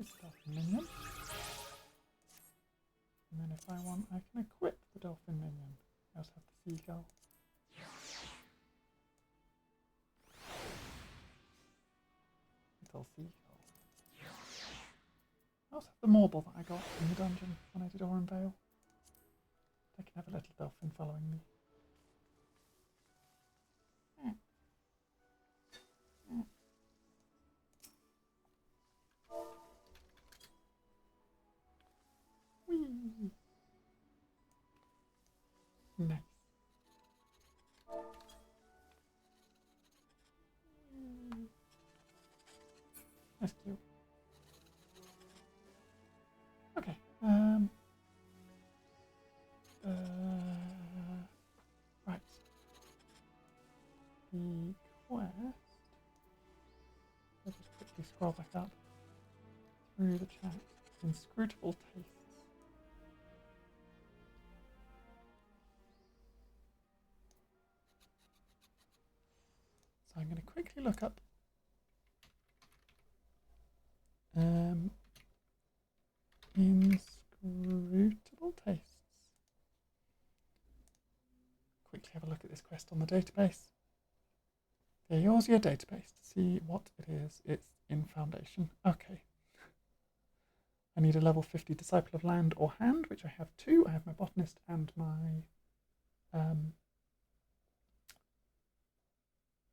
this dolphin minion. And then if I want, I can equip the dolphin minion. I also have the seagull. Little seagull. I also have the marble that I got in the dungeon when I did Oran Vale. I can have a little dolphin following me. Whee! Nice. That's cute. Okay. Right. The quest. Let's just quickly scroll back up through the chat. Inscrutable tastes. So I'm going to quickly look up inscrutable tastes. Quickly have a look at this quest on the database. Okay, here's your database to see what it is. It's in Foundation. Okay. I need a level 50 Disciple of Land or Hand, which I have 2. I have my Botanist and my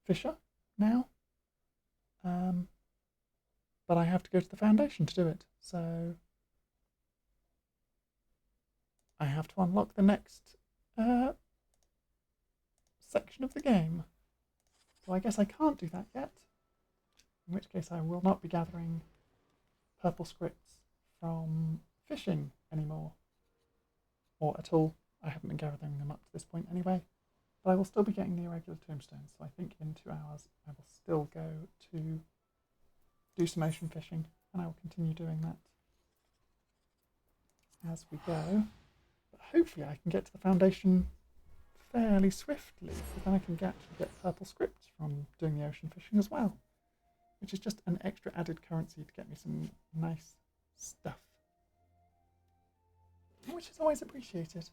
Fisher now. But I have to go to the Foundation to do it. So I have to unlock the next section of the game. So I guess I can't do that yet. In which case I will not be gathering purple scripts from fishing anymore. Or at all. I haven't been gathering them up to this point anyway. But I will still be getting the irregular tombstones. So I think in 2 hours I will still go to do some ocean fishing. And I will continue doing that as we go. But hopefully I can get to the Foundation fairly swiftly, because then I can actually get purple scripts from doing the ocean fishing as well, which is just an extra added currency to get me some nice stuff, which is always appreciated.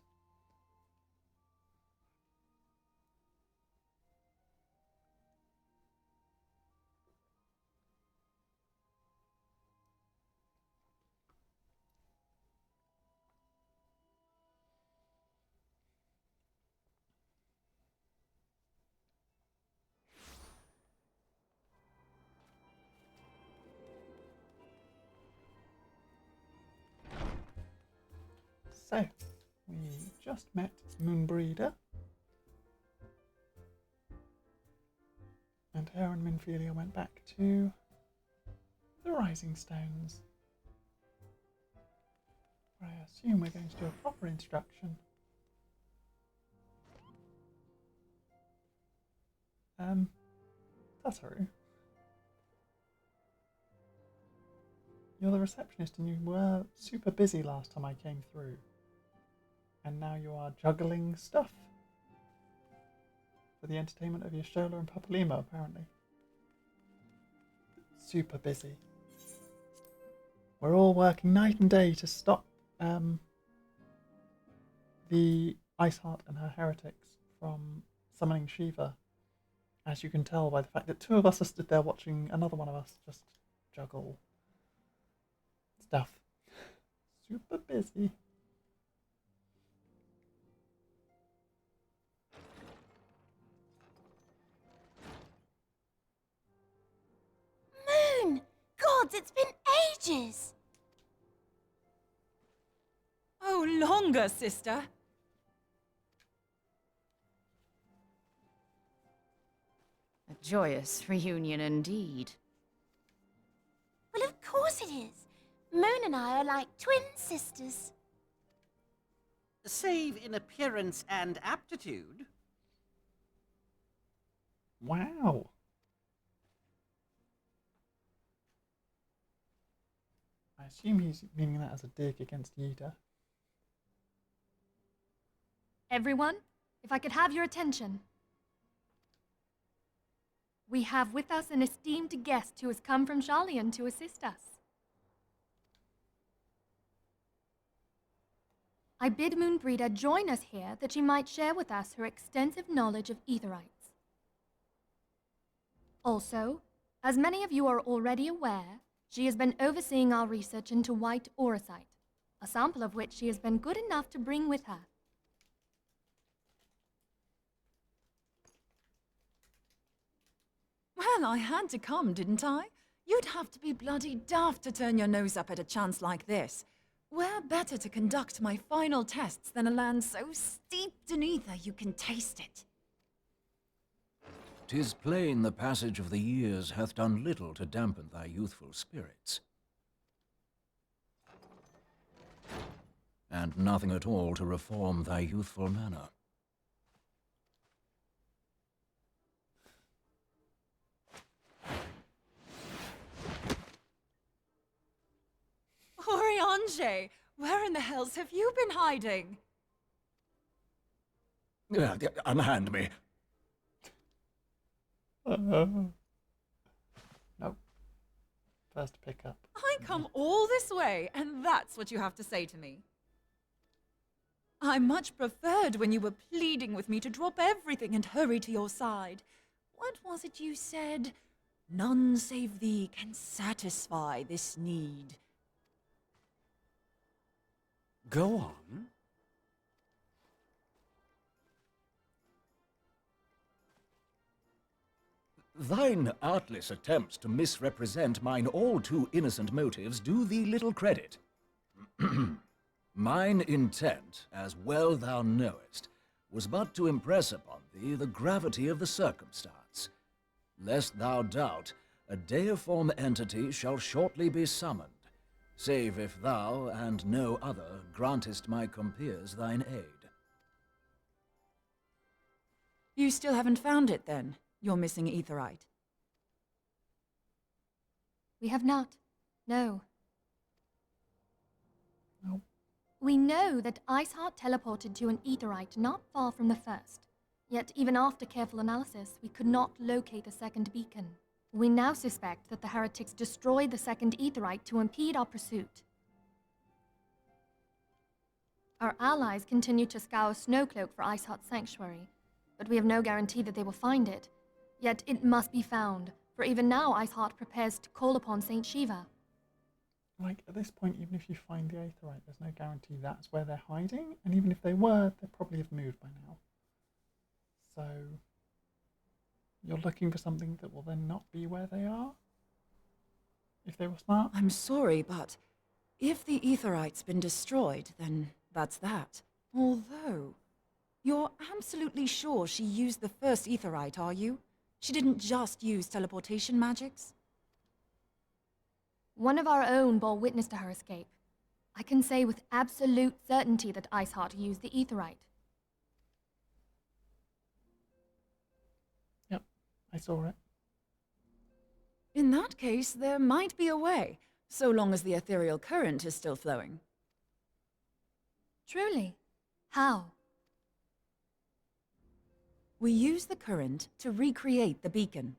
So, we just met Moonbreeder. And her and Minfilia went back to the Rising Stones, where I assume we're going to do a proper introduction. Tataru, you're the receptionist and you were super busy last time I came through. And now you are juggling stuff for the entertainment of your Shola and Papalima, apparently. Super busy. We're all working night and day to stop the Ice Heart and her heretics from summoning Shiva. As you can tell by the fact that 2 of us are stood there watching another one of us just juggle stuff. Super busy. Moon! Gods, it's been ages! Oh, longer, sister. A joyous reunion indeed. Well, of course it is. Moon and I are like twin sisters. Save in appearance and aptitude. Wow. I assume he's meaning that as a dig against Yida. Everyone, if I could have your attention. We have with us an esteemed guest who has come from Shalian to assist us. I bid Moonbreeder join us here that she might share with us her extensive knowledge of Aetherites. Also, as many of you are already aware, she has been overseeing our research into white auracite, a sample of which she has been good enough to bring with her. Well, I had to come, didn't I? You'd have to be bloody daft to turn your nose up at a chance like this. Where better to conduct my final tests than a land so steeped in ether you can taste it? 'Tis plain the passage of the years hath done little to dampen thy youthful spirits, and nothing at all to reform thy youthful manner. Oriange, where in the hells have you been hiding? Unhand me. No. First pick up. I come all this way, and that's what you have to say to me. I much preferred when you were pleading with me to drop everything and hurry to your side. What was it you said? None save thee can satisfy this need. Go on. Thine artless attempts to misrepresent mine all too innocent motives do thee little credit. Mine intent, as well thou knowest, was but to impress upon thee the gravity of the circumstance. Lest thou doubt, a deiform entity shall shortly be summoned, save if thou and no other grantest my compeers thine aid. You still haven't found it, then? Your missing Aetherite? We have not. No. Nope. We know that Iceheart teleported to an Aetherite not far from the first. Yet even after careful analysis, we could not locate a second beacon. We now suspect that the heretics destroyed the second Aetherite to impede our pursuit. Our allies continue to scour Snowcloak for Iceheart's sanctuary, but we have no guarantee that they will find it. Yet it must be found, for even now Iceheart prepares to call upon Saint Shiva. Like, at this point, even if you find the Aetherite, there's no guarantee that's where they're hiding, and even if they were, they probably have moved by now. So, you're looking for something that will then not be where they are? If they were smart? I'm sorry, but if the Aetherite's been destroyed, then that's that. Although, you're absolutely sure she used the first Aetherite, are you? She didn't just use teleportation magics? One of our own bore witness to her escape. I can say with absolute certainty that Iceheart used the Aetherite. Yep, I saw it. In that case, there might be a way, so long as the ethereal current is still flowing. Truly? How? We use the current to recreate the beacon.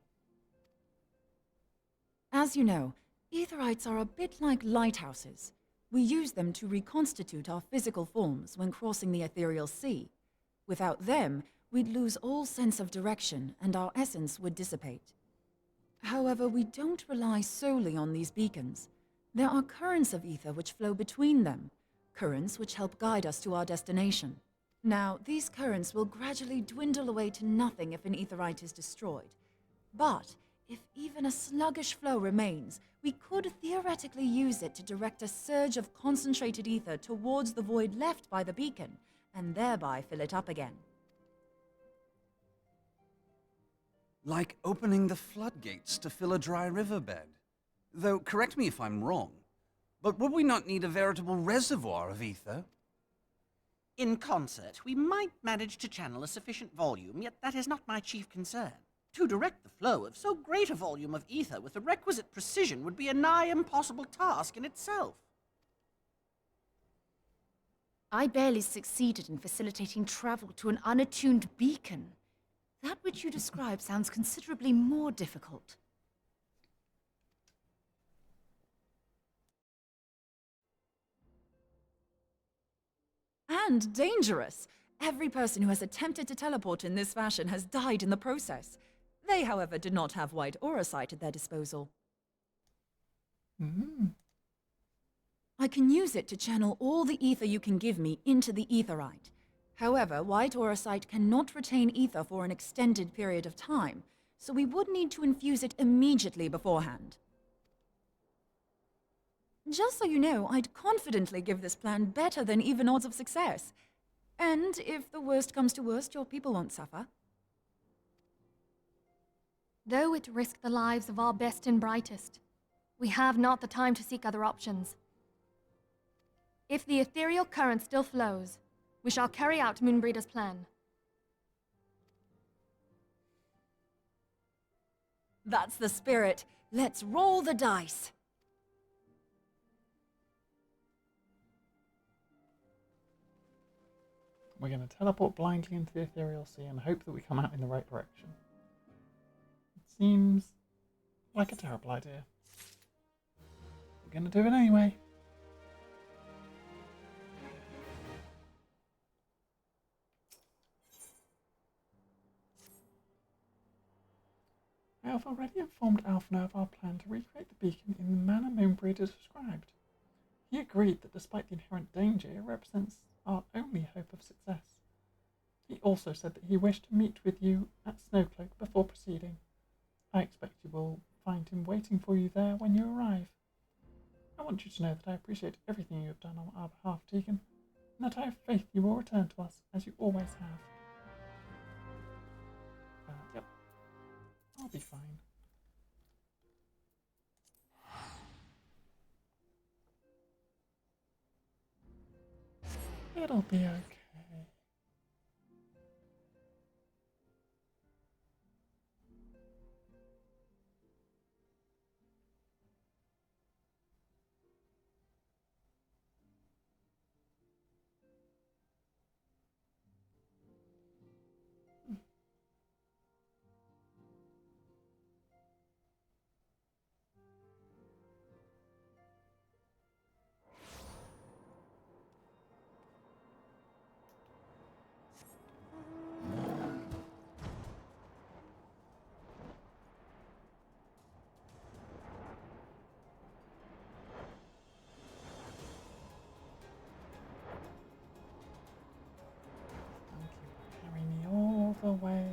As you know, Aetherites are a bit like lighthouses. We use them to reconstitute our physical forms when crossing the ethereal sea. Without them, we'd lose all sense of direction and our essence would dissipate. However, we don't rely solely on these beacons. There are currents of ether which flow between them, currents which help guide us to our destination. Now, these currents will gradually dwindle away to nothing if an Aetherite is destroyed. But if even a sluggish flow remains, we could theoretically use it to direct a surge of concentrated ether towards the void left by the beacon, and thereby fill it up again. Like opening the floodgates to fill a dry riverbed. Though, correct me if I'm wrong, but would we not need a veritable reservoir of ether? In concert, we might manage to channel a sufficient volume, yet that is not my chief concern. To direct the flow of so great a volume of ether with the requisite precision would be a nigh impossible task in itself. I barely succeeded in facilitating travel to an unattuned beacon. That which you describe sounds considerably more difficult. and dangerous. Every person who has attempted to teleport in this fashion has died in the process. They, however, did not have white aura sight at their disposal. I can use it to channel all the ether you can give me into the etherite. However, white aura sight cannot retain ether for an extended period of time, so we would need to infuse it immediately beforehand. Just so you know, I'd confidently give this plan better than even odds of success. And if the worst comes to worst, your people won't suffer. Though it risk the lives of our best and brightest, we have not the time to seek other options. If the ethereal current still flows, we shall carry out Moonbreeder's plan. That's the spirit. Let's roll the dice. We're going to teleport blindly into the ethereal sea and hope that we come out in the right direction. It seems like a terrible idea. We're going to do it anyway. I have already informed Alphino of our plan to recreate the beacon in the manner Moonbreeder described. He agreed that despite the inherent danger, it represents our only hope of success. He also said that he wished to meet with you at Snowcloak before proceeding. I expect you will find him waiting for you there when you arrive. I want you to know that I appreciate everything you have done on our behalf, Tegan, and that I have faith you will return to us, as you always have. Yep. I'll be fine. It'll be okay. Carry me all the way.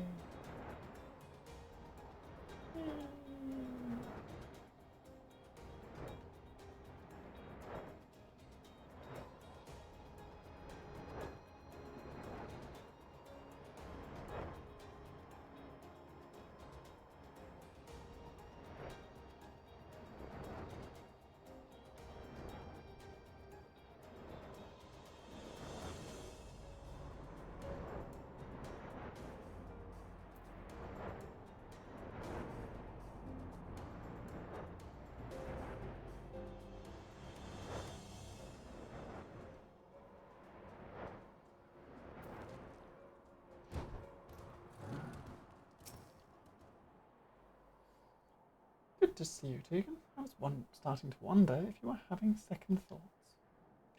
Good to see you, Tegan. I was starting to wonder if you were having second thoughts.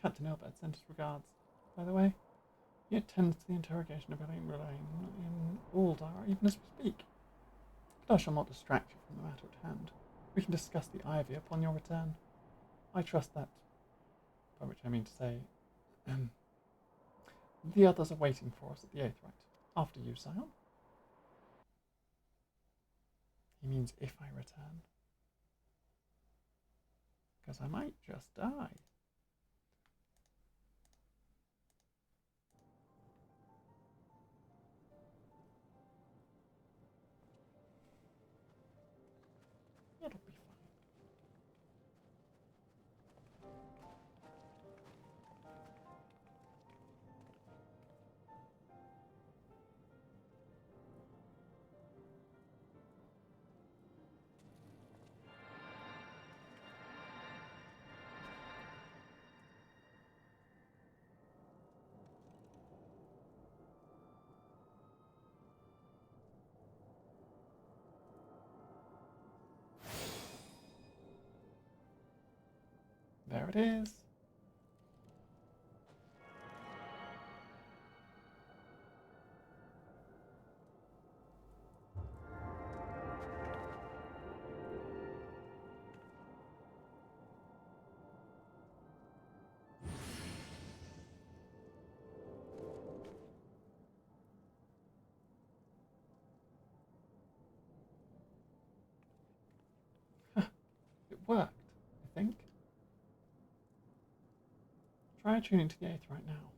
Captain Ilbert sent his regards. By the way, he attends to the interrogation of Elaine in Aldar even as we speak. But I shall not distract you from the matter at hand. We can discuss the Ivy upon your return. I trust that, by which I mean to say, the others are waiting for us at the Aetheryte. After you, Sion. He means if I return. Because I might just die. It'll be fine. There it is. worked, I think. Try tuning to the Aether right now.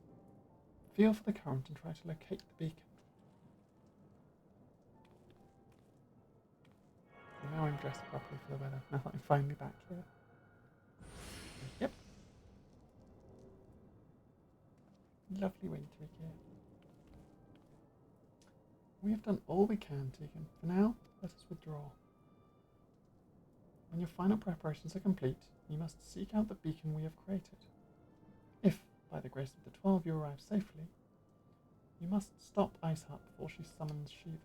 Feel for the current and try to locate the beacon. So now I'm dressed properly for the weather, now that I'm finally back here. Yep. Lovely wintry gear. We have done all we can, Tegan. For now, let us withdraw. When your final preparations are complete, you must seek out the beacon we have created. If, by the grace of the 12, you arrive safely, you must stop Iceheart before she summons Shiva.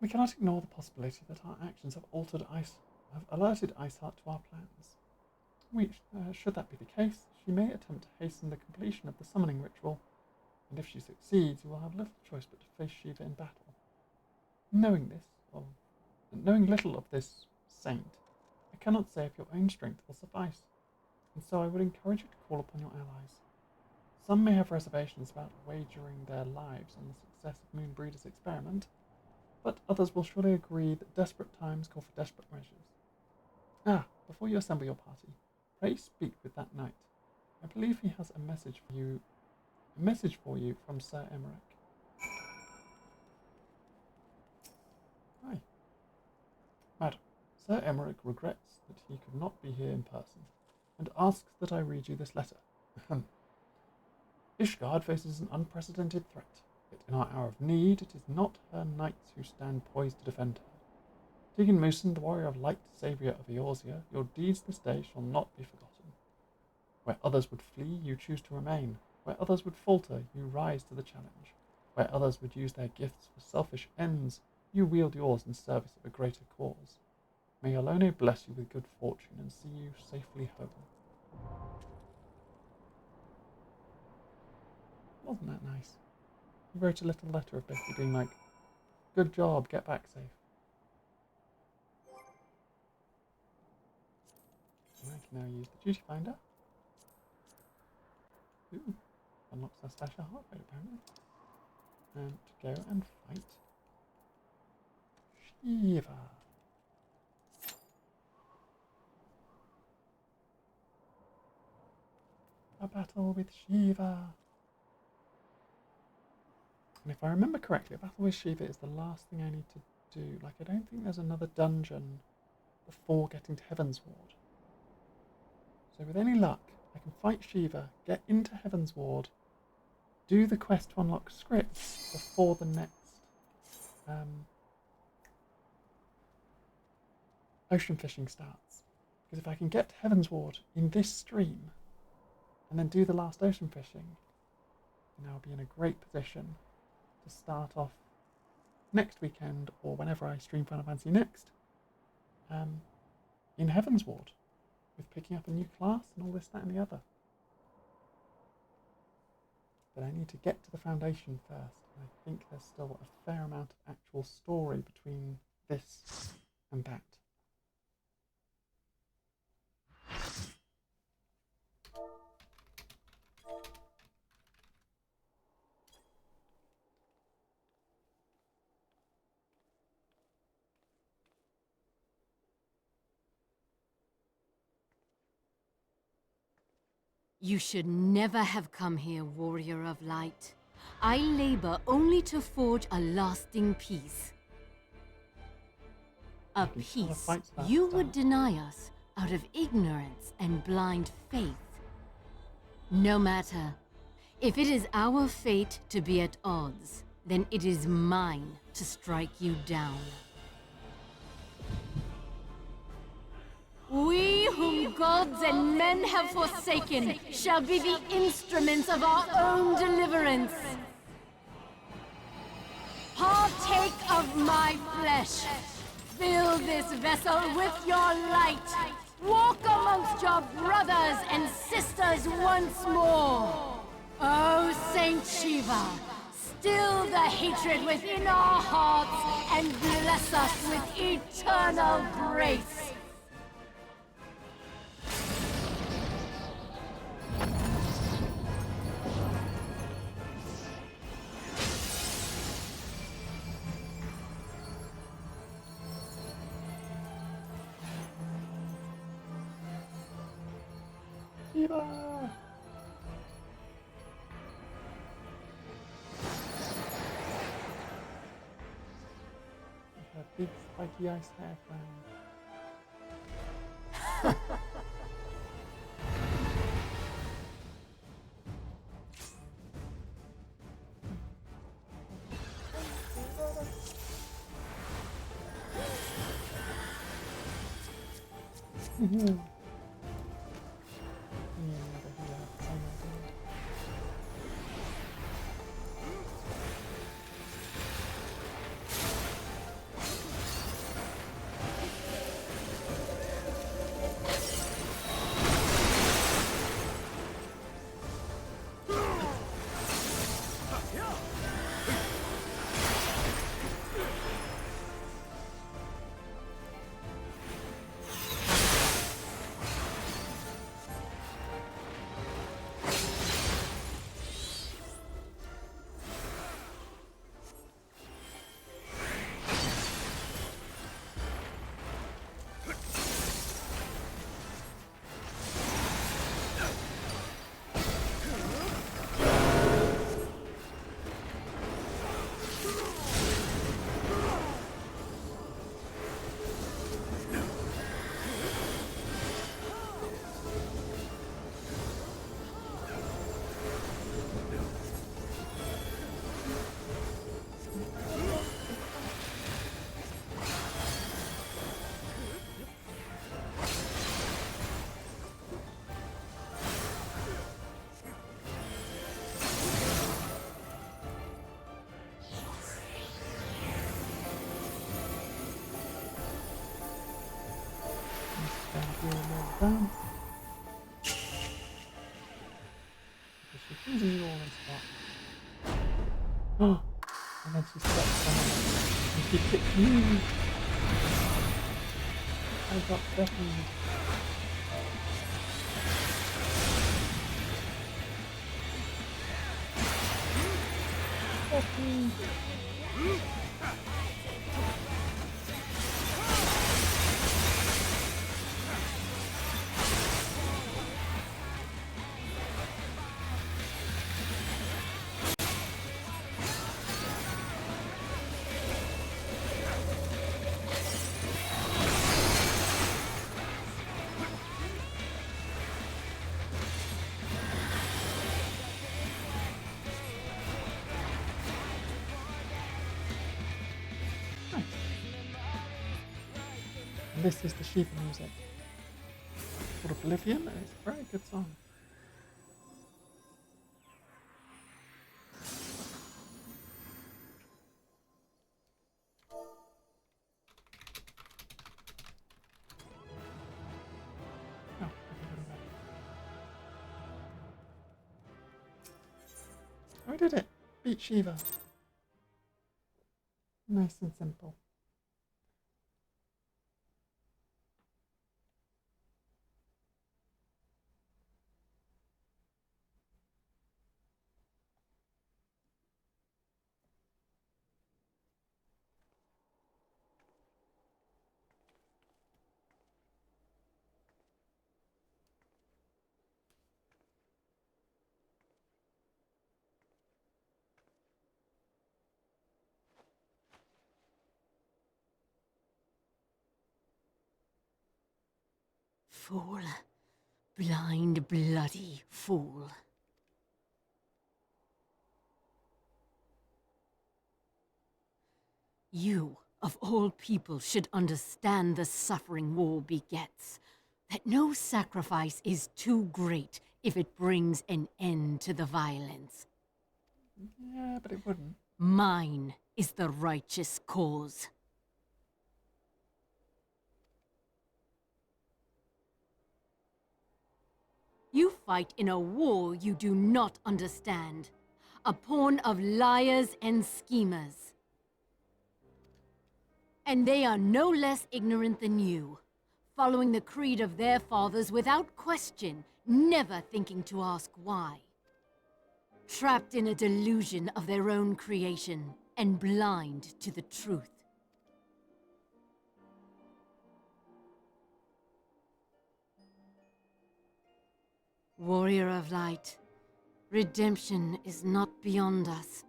We cannot ignore the possibility that our actions have alerted Iceheart to our plans. Should that be the case, she may attempt to hasten the completion of the summoning ritual, and if she succeeds, you will have little choice but to face Shiva in battle. Knowing little of this saint, I cannot say if your own strength will suffice, and so I would encourage you to call upon your allies. Some may have reservations about wagering their lives on the success of Moonbreeder's experiment, but others will surely agree that desperate times call for desperate measures. Before you assemble your party, pray speak with that knight. I believe he has a message for you from Sir Emmerich. Hi. Madam, Sir Emmerich regrets that he could not be here in person, and asks that I read you this letter. Ishgard faces an unprecedented threat, yet in our hour of need, it is not her knights who stand poised to defend her. Tegan Mooson, the warrior of light, saviour of Eorzea, your deeds this day shall not be forgotten. Where others would flee, you choose to remain. Where others would falter, you rise to the challenge. Where others would use their gifts for selfish ends, you wield yours in service of a greater cause. May Alone bless you with good fortune and see you safely home. Wasn't that nice? He wrote a little letter of basically being like, good job, get back safe. And I can now use the duty finder. Ooh, unlocks our special heart rate apparently. And to go and fight Shiva. A battle with Shiva. And if I remember correctly, a battle with Shiva is the last thing I need to do. Like, I don't think there's another dungeon before getting to Heaven's Ward. So with any luck, I can fight Shiva, get into Heaven's Ward, do the quest to unlock scripts before the next ocean fishing starts. Because if I can get to Heaven's Ward in this stream, and then do the last ocean fishing, then I'll be in a great position to start off next weekend, or whenever I stream Final Fantasy next, in Heaven's Ward, with picking up a new class and all this, that and the other. But I need to get to the Foundation first, and I think there's still a fair amount of actual story between this and that. You should never have come here, warrior of light. I labor only to forge a lasting peace. A peace you would deny us out of ignorance and blind faith. No matter. If it is our fate to be at odds, then it is mine to strike you down. We whom gods and men have forsaken shall be the instruments of our own deliverance. Partake of my flesh. Fill this vessel with your light. Walk amongst your brothers and sisters once more. Oh, Saint Shiva, still the hatred within our hearts and bless us with eternal grace. Shiva! Her big spiky ice hair friend. Mm-hmm. Down. She's using you all in spot. Oh, and then she steps on it. And she kicks me. I got deafened. Deafened. And this is the Shiva music. It's called Oblivion, and it's a very good song. Oh, I can go back. Oh, we did it! Beat Shiva. Nice and simple. Fool. Blind, bloody fool. You, of all people, should understand the suffering war begets. That no sacrifice is too great if it brings an end to the violence. Yeah, but it wouldn't. Mine is the righteous cause. fight in a war you do not understand. A pawn of liars and schemers. And they are no less ignorant than you, following the creed of their fathers without question, never thinking to ask why. Trapped in a delusion of their own creation, and blind to the truth. Warrior of Light, redemption is not beyond us.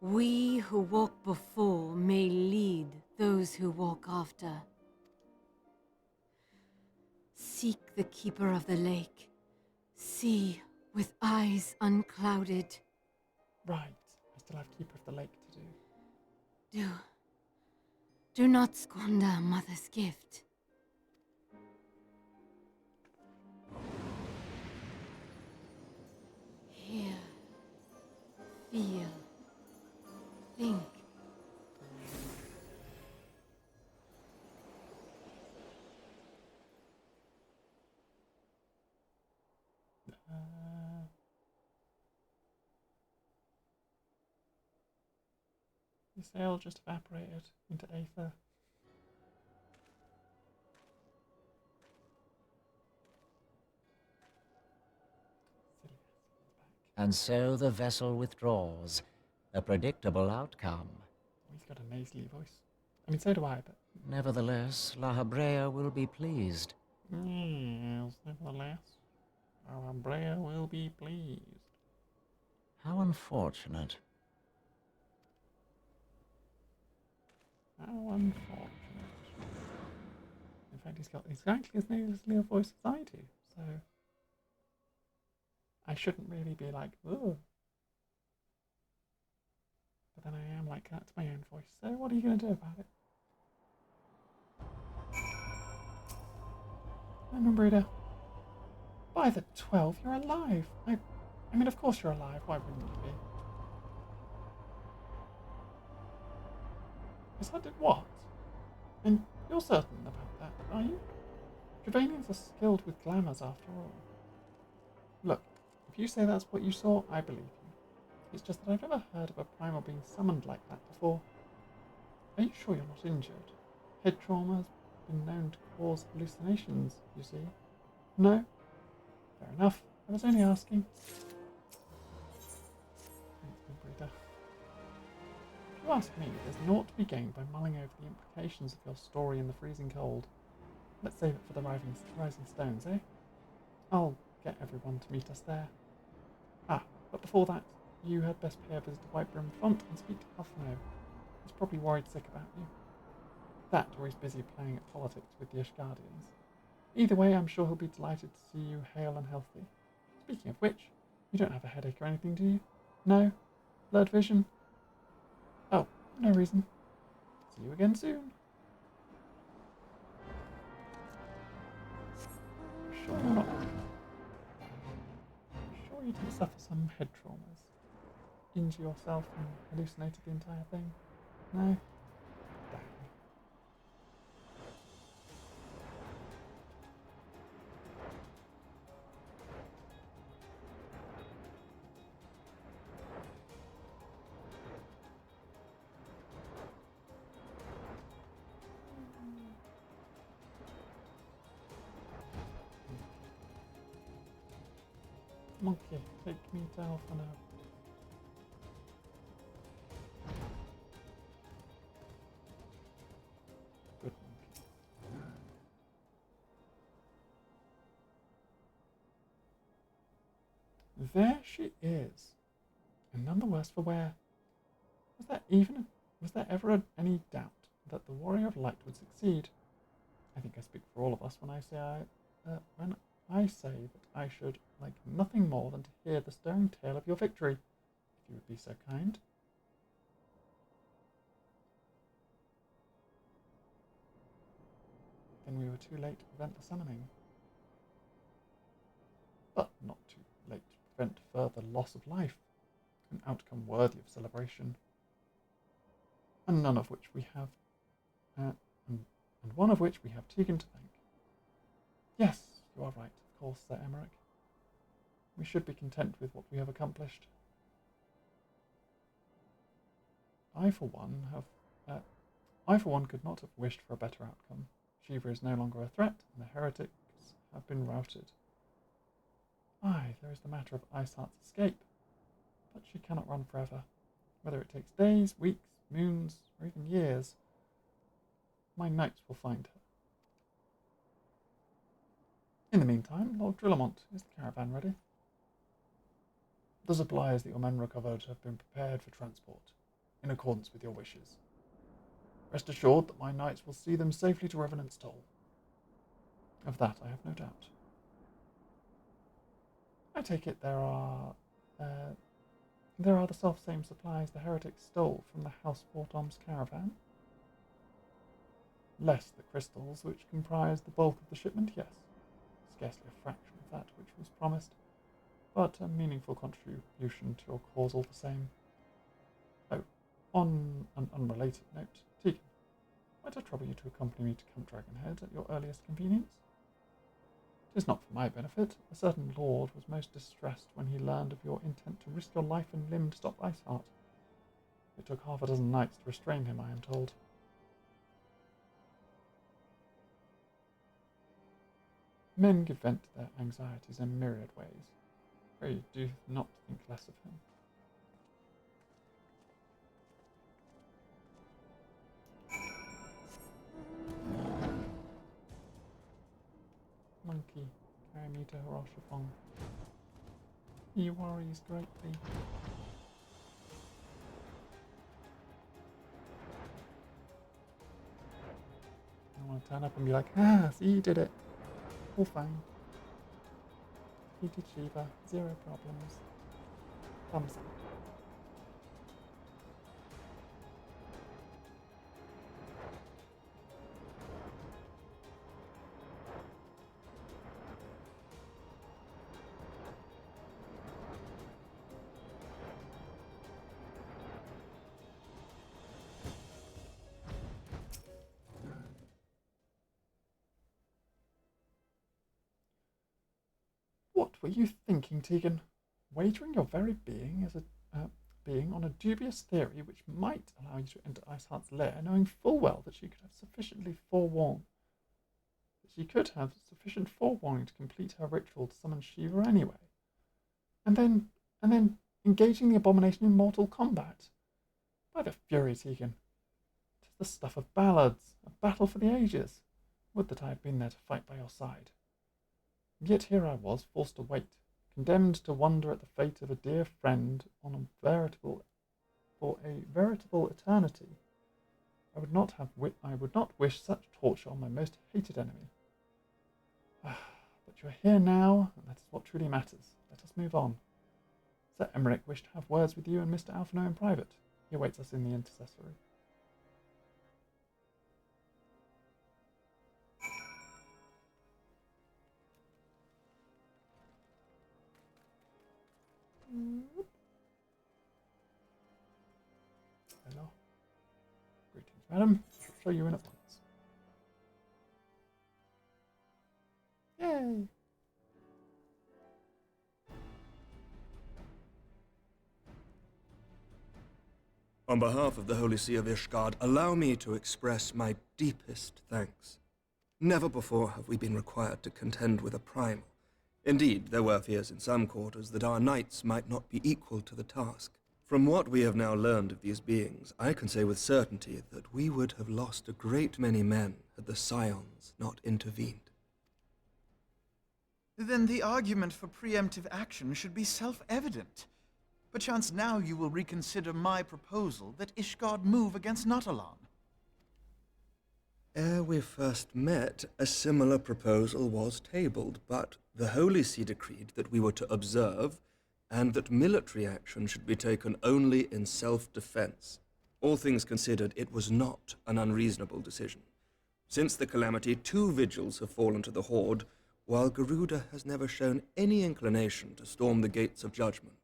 We who walk before may lead those who walk after. Seek the Keeper of the Lake. See with eyes unclouded. Right. I still have Keeper of the Lake to do. Do not squander Mother's gift. Hear, feel, think. The sail just evaporated into aether. And so the vessel withdraws. A predictable outcome. He's got a nasally voice. I mean, so do I, but... Nevertheless, La Habrea will be pleased. Yes, nevertheless, our Brea will be pleased. How unfortunate. How unfortunate. In fact, he's got exactly as nasally a voice as I do, so... I shouldn't really be like, ugh. But then I am like that to my own voice, so what are you going to do about it? Breeder. By the 12, you're alive. I mean, of course you're alive. Why wouldn't you be? Decided what? And you're certain about that, are you? Travanians are skilled with glamours after all. Look, if you say that's what you saw, I believe you. It's just that I've never heard of a primal being summoned like that before. Are you sure you're not injured? Head trauma has been known to cause hallucinations, you see. No? Fair enough. I was only asking. Breeder. If you ask me, there's naught to be gained by mulling over the implications of your story in the freezing cold. Let's save it for the rising stones, eh? I'll get everyone to meet us there. Ah, but before that, you had best pay a visit to Whitebrim Font and speak to Alphino. He's probably worried sick about you. That, or he's busy playing at politics with the Ishgardians. Either way, I'm sure he'll be delighted to see you hale and healthy. Speaking of which, you don't have a headache or anything, do you? No? Blurred vision? Oh, no reason. See you again soon. Sure you're not... Sure you didn't suffer some head traumas? Injure yourself and hallucinated the entire thing? No? Dang. Monkey, take me to Alphino. Good monkey. There she is. And none the worse for wear. Was there ever any doubt that the Warrior of Light would succeed? I think I speak for all of us when I say that I should like nothing more than to hear the stirring tale of your victory, if you would be so kind. Then we were too late to prevent the summoning. But not too late to prevent further loss of life, an outcome worthy of celebration. And none of which we have, and one of which we have Tegan to thank. Yes, you are right, of course, Sir Emmerich. We should be content with what we have accomplished. I, for one, could not have wished for a better outcome. Shiva is no longer a threat, and the heretics have been routed. Aye, there is the matter of Iceheart's escape, but she cannot run forever. Whether it takes days, weeks, moons, or even years, my knights will find her. In the meantime, Lord Drillamont, is the caravan ready? The supplies that your men recovered have been prepared for transport, in accordance with your wishes. Rest assured that my knights will see them safely to Revenant's Toll. Of that I have no doubt. I take it there are the self-same supplies the heretics stole from the House Fortom's caravan? Less the crystals which comprise the bulk of the shipment, yes. Scarcely a fraction of that which was promised, but a meaningful contribution to your cause all the same. Oh, on an unrelated note, Tegan, might I trouble you to accompany me to Camp Dragonhead at your earliest convenience? 'Tis not for my benefit. A certain lord was most distressed when he learned of your intent to risk your life and limb to stop Iceheart. It took half a dozen knights to restrain him, I am told. Men give vent to their anxieties in myriad ways. Pray do not think less of him. Monkey, carry me to Hiroshifong. He worries greatly. I want to turn up and be like, see, you did it. All fine. Defeated Shiva, 0 problems. Thumbs up. What were you thinking, Tegan? Wagering your very being on a dubious theory which might allow you to enter Iceheart's lair, knowing full well that she could have sufficient forewarning to complete her ritual to summon Shiva anyway, and then engaging the abomination in mortal combat. By the fury, Tegan, 'tis the stuff of ballads, a battle for the ages. Would that I had been there to fight by your side. Yet here I was, forced to wait, condemned to wonder at the fate of a dear friend for a veritable eternity. I would not wish such torture on my most hated enemy. But you are here now, and that is what truly matters. Let us move on. Sir Emmerich wished to have words with you and Mr. Alphino in private. He awaits us in the intercessory. Hello. Greetings, madam. I'll show you in at once. Yay! On behalf of the Holy See of Ishgard, allow me to express my deepest thanks. Never before have we been required to contend with a primal. Indeed, there were fears in some quarters that our knights might not be equal to the task. From what we have now learned of these beings, I can say with certainty that we would have lost a great many men had the Scions not intervened. Then the argument for preemptive action should be self-evident. Perchance now you will reconsider my proposal that Ishgard move against Natalan. Ere we first met, a similar proposal was tabled, but the Holy See decreed that we were to observe, and that military action should be taken only in self-defense. All things considered, it was not an unreasonable decision. Since the calamity, 2 vigils have fallen to the Horde, while Garuda has never shown any inclination to storm the gates of judgment.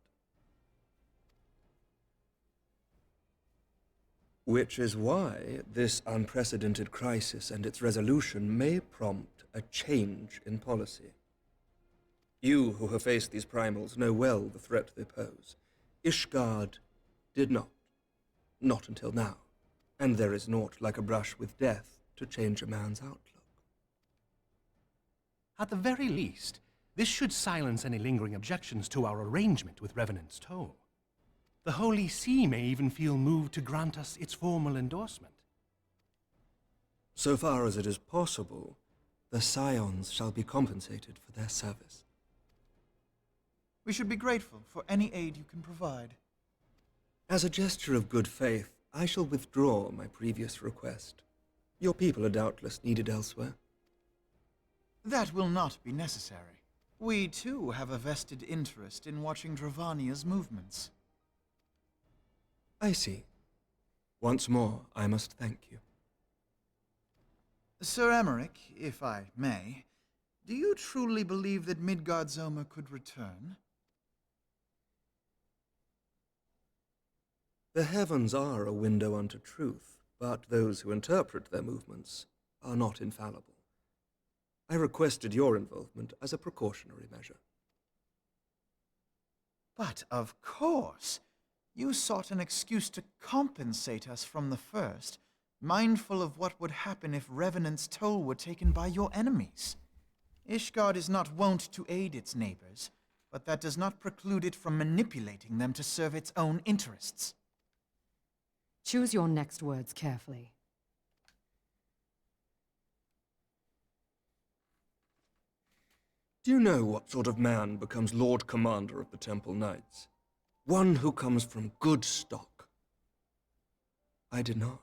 Which is why this unprecedented crisis and its resolution may prompt a change in policy. You who have faced these primals know well the threat they pose. Ishgard did not. Not until now. And there is naught like a brush with death to change a man's outlook. At the very least, this should silence any lingering objections to our arrangement with Revenant's Toll. The Holy See may even feel moved to grant us its formal endorsement. So far as it is possible, the Scions shall be compensated for their service. We should be grateful for any aid you can provide. As a gesture of good faith, I shall withdraw my previous request. Your people are doubtless needed elsewhere. That will not be necessary. We, too, have a vested interest in watching Dravania's movements. I see. Once more, I must thank you. Sir Emmerich, if I may, do you truly believe that Midgard-Zoma could return? The heavens are a window unto truth, but those who interpret their movements are not infallible. I requested your involvement as a precautionary measure. But of course, you sought an excuse to compensate us from the first, mindful of what would happen if Revenant's Toll were taken by your enemies. Ishgard is not wont to aid its neighbors, but that does not preclude it from manipulating them to serve its own interests. Choose your next words carefully. Do you know what sort of man becomes Lord Commander of the Temple Knights? One who comes from good stock. I did not.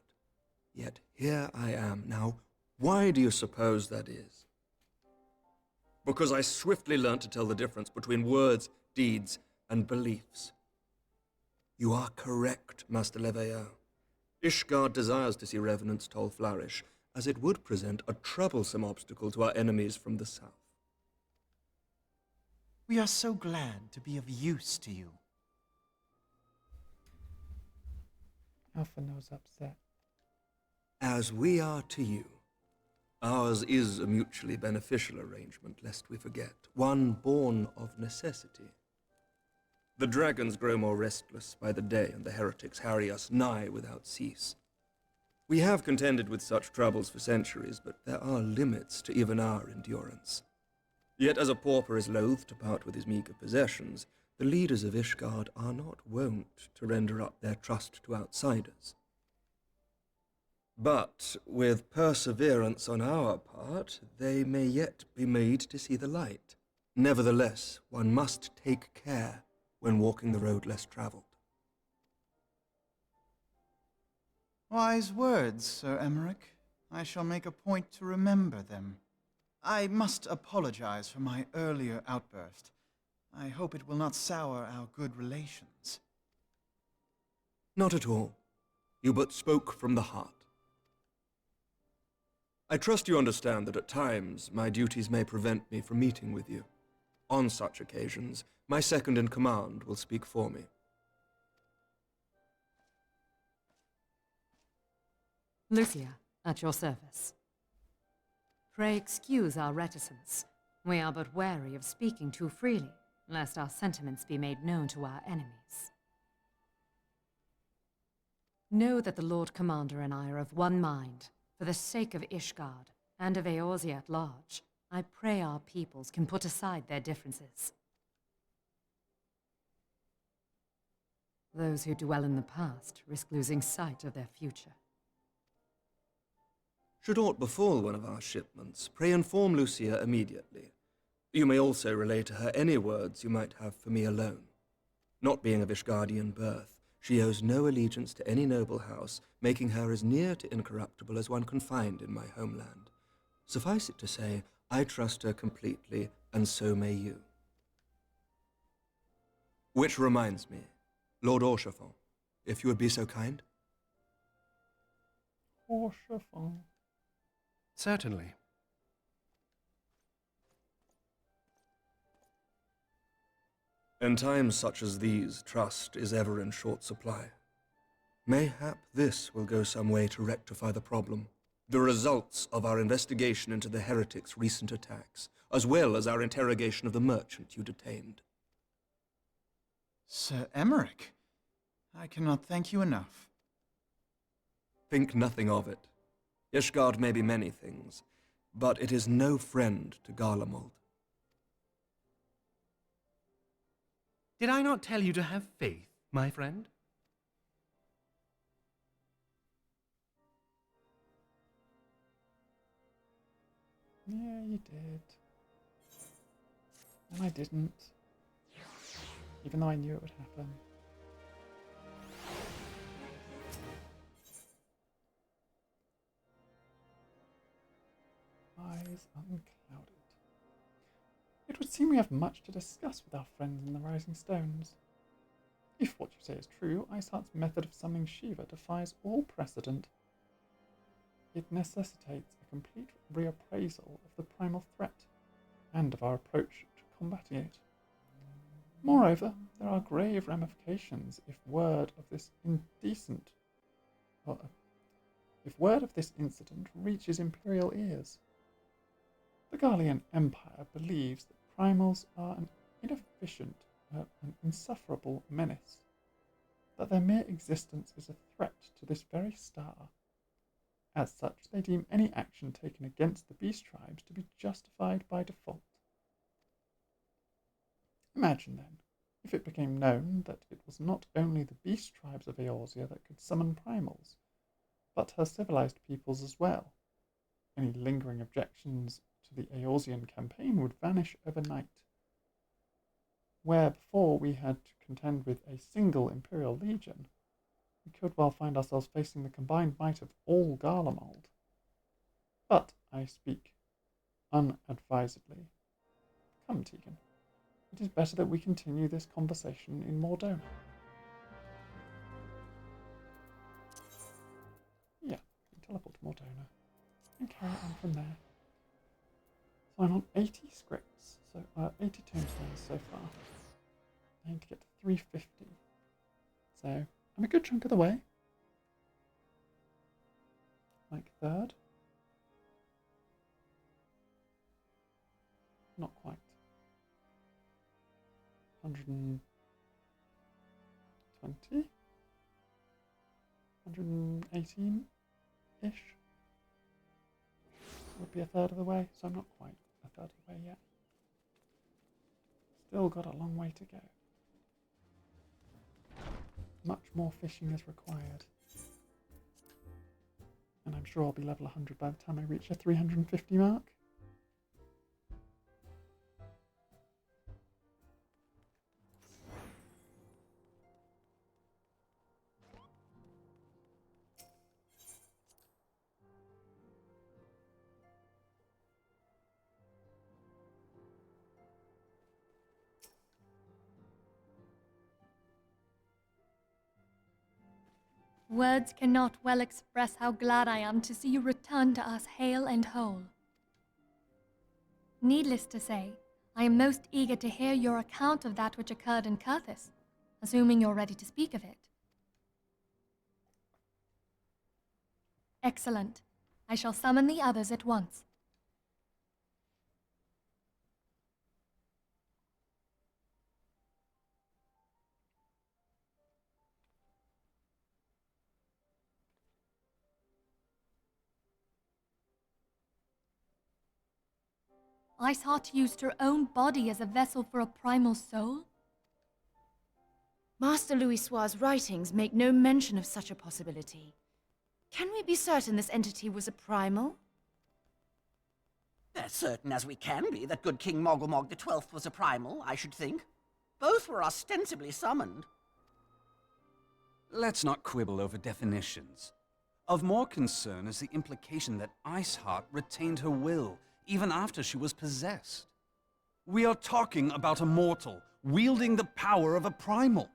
Yet here I am now. Why do you suppose that is? Because I swiftly learned to tell the difference between words, deeds, and beliefs. You are correct, Master Leveilleur. Ishgard desires to see Revenant's Toll flourish, as it would present a troublesome obstacle to our enemies from the south. We are so glad to be of use to you. Alphinaud's upset. As we are to you. Ours is a mutually beneficial arrangement, lest we forget, one born of necessity. The dragons grow more restless by the day, and the heretics harry us nigh without cease. We have contended with such troubles for centuries, but there are limits to even our endurance. Yet as a pauper is loath to part with his meager possessions, the leaders of Ishgard are not wont to render up their trust to outsiders. But with perseverance on our part, they may yet be made to see the light. Nevertheless, one must take care when walking the road less traveled. Wise words, Sir Emmerich. I shall make a point to remember them. I must apologize for my earlier outburst. I hope it will not sour our good relations. Not at all. You but spoke from the heart. I trust you understand that at times my duties may prevent me from meeting with you. On such occasions, my second-in-command will speak for me. Lucia, at your service. Pray excuse our reticence. We are but wary of speaking too freely, lest our sentiments be made known to our enemies. Know that the Lord Commander and I are of one mind. For the sake of Ishgard, and of Eorzea at large, I pray our peoples can put aside their differences. Those who dwell in the past risk losing sight of their future. Should aught befall one of our shipments, pray inform Lucia immediately. You may also relay to her any words you might have for me alone. Not being of Ishgardian birth, she owes no allegiance to any noble house, making her as near to incorruptible as one can find in my homeland. Suffice it to say, I trust her completely, and so may you. Which reminds me, Lord Orchefort, if you would be so kind. Orchefort. Certainly. In times such as these, trust is ever in short supply. Mayhap this will go some way to rectify the problem. The results of our investigation into the heretics' recent attacks, as well as our interrogation of the merchant you detained. Sir Emmerich, I cannot thank you enough. Think nothing of it. Ishgard may be many things, but it is no friend to Garlemald. Did I not tell you to have faith, my friend? Yeah, you did. And I didn't. Even though I knew it would happen. Eyes unclouded. It would seem we have much to discuss with our friends in the Rising Stones. If what you say is true, Iceheart's method of summoning Shiva defies all precedent. It necessitates a complete reappraisal of the primal threat and of our approach to combating it. Moreover, there are grave ramifications if word of this incident reaches Imperial ears. The Garlean Empire believes that primals are an inefficient and insufferable menace, that their mere existence is a threat to this very star. As such, they deem any action taken against the beast tribes to be justified by default. Imagine, then, if it became known that it was not only the beast tribes of Eorzea that could summon primals, but her civilized peoples as well. Any lingering objections to the Eorzean campaign would vanish overnight. Where before we had to contend with a single Imperial Legion, we could well find ourselves facing the combined might of all Garlemald. But I speak unadvisedly. Come, Tegan. It is better that we continue this conversation in Mordona. Yeah, we can teleport to Mordona and carry on from there. So I'm on 80 scripts, so 80 tombstones so far. I need to get to 350. So I'm a good chunk of the way. Like third. Not quite. 120? 118-ish? Would be a third of the way, so I'm not quite a third of the way yet. Still got a long way to go. Much more fishing is required. And I'm sure I'll be level 100 by the time I reach a 350 mark. Words cannot well express how glad I am to see you return to us hale and whole. Needless to say, I am most eager to hear your account of that which occurred in Kurthis, assuming you're ready to speak of it. Excellent. I shall summon the others at once. Iceheart used her own body as a vessel for a primal soul? Master Louisoix's writings make no mention of such a possibility. Can we be certain this entity was a primal? As certain as we can be that good King Mogglmog the 12th was a primal, I should think. Both were ostensibly summoned. Let's not quibble over definitions. Of more concern is the implication that Iceheart retained her will, even after she was possessed. We are talking about a mortal, wielding the power of a primal.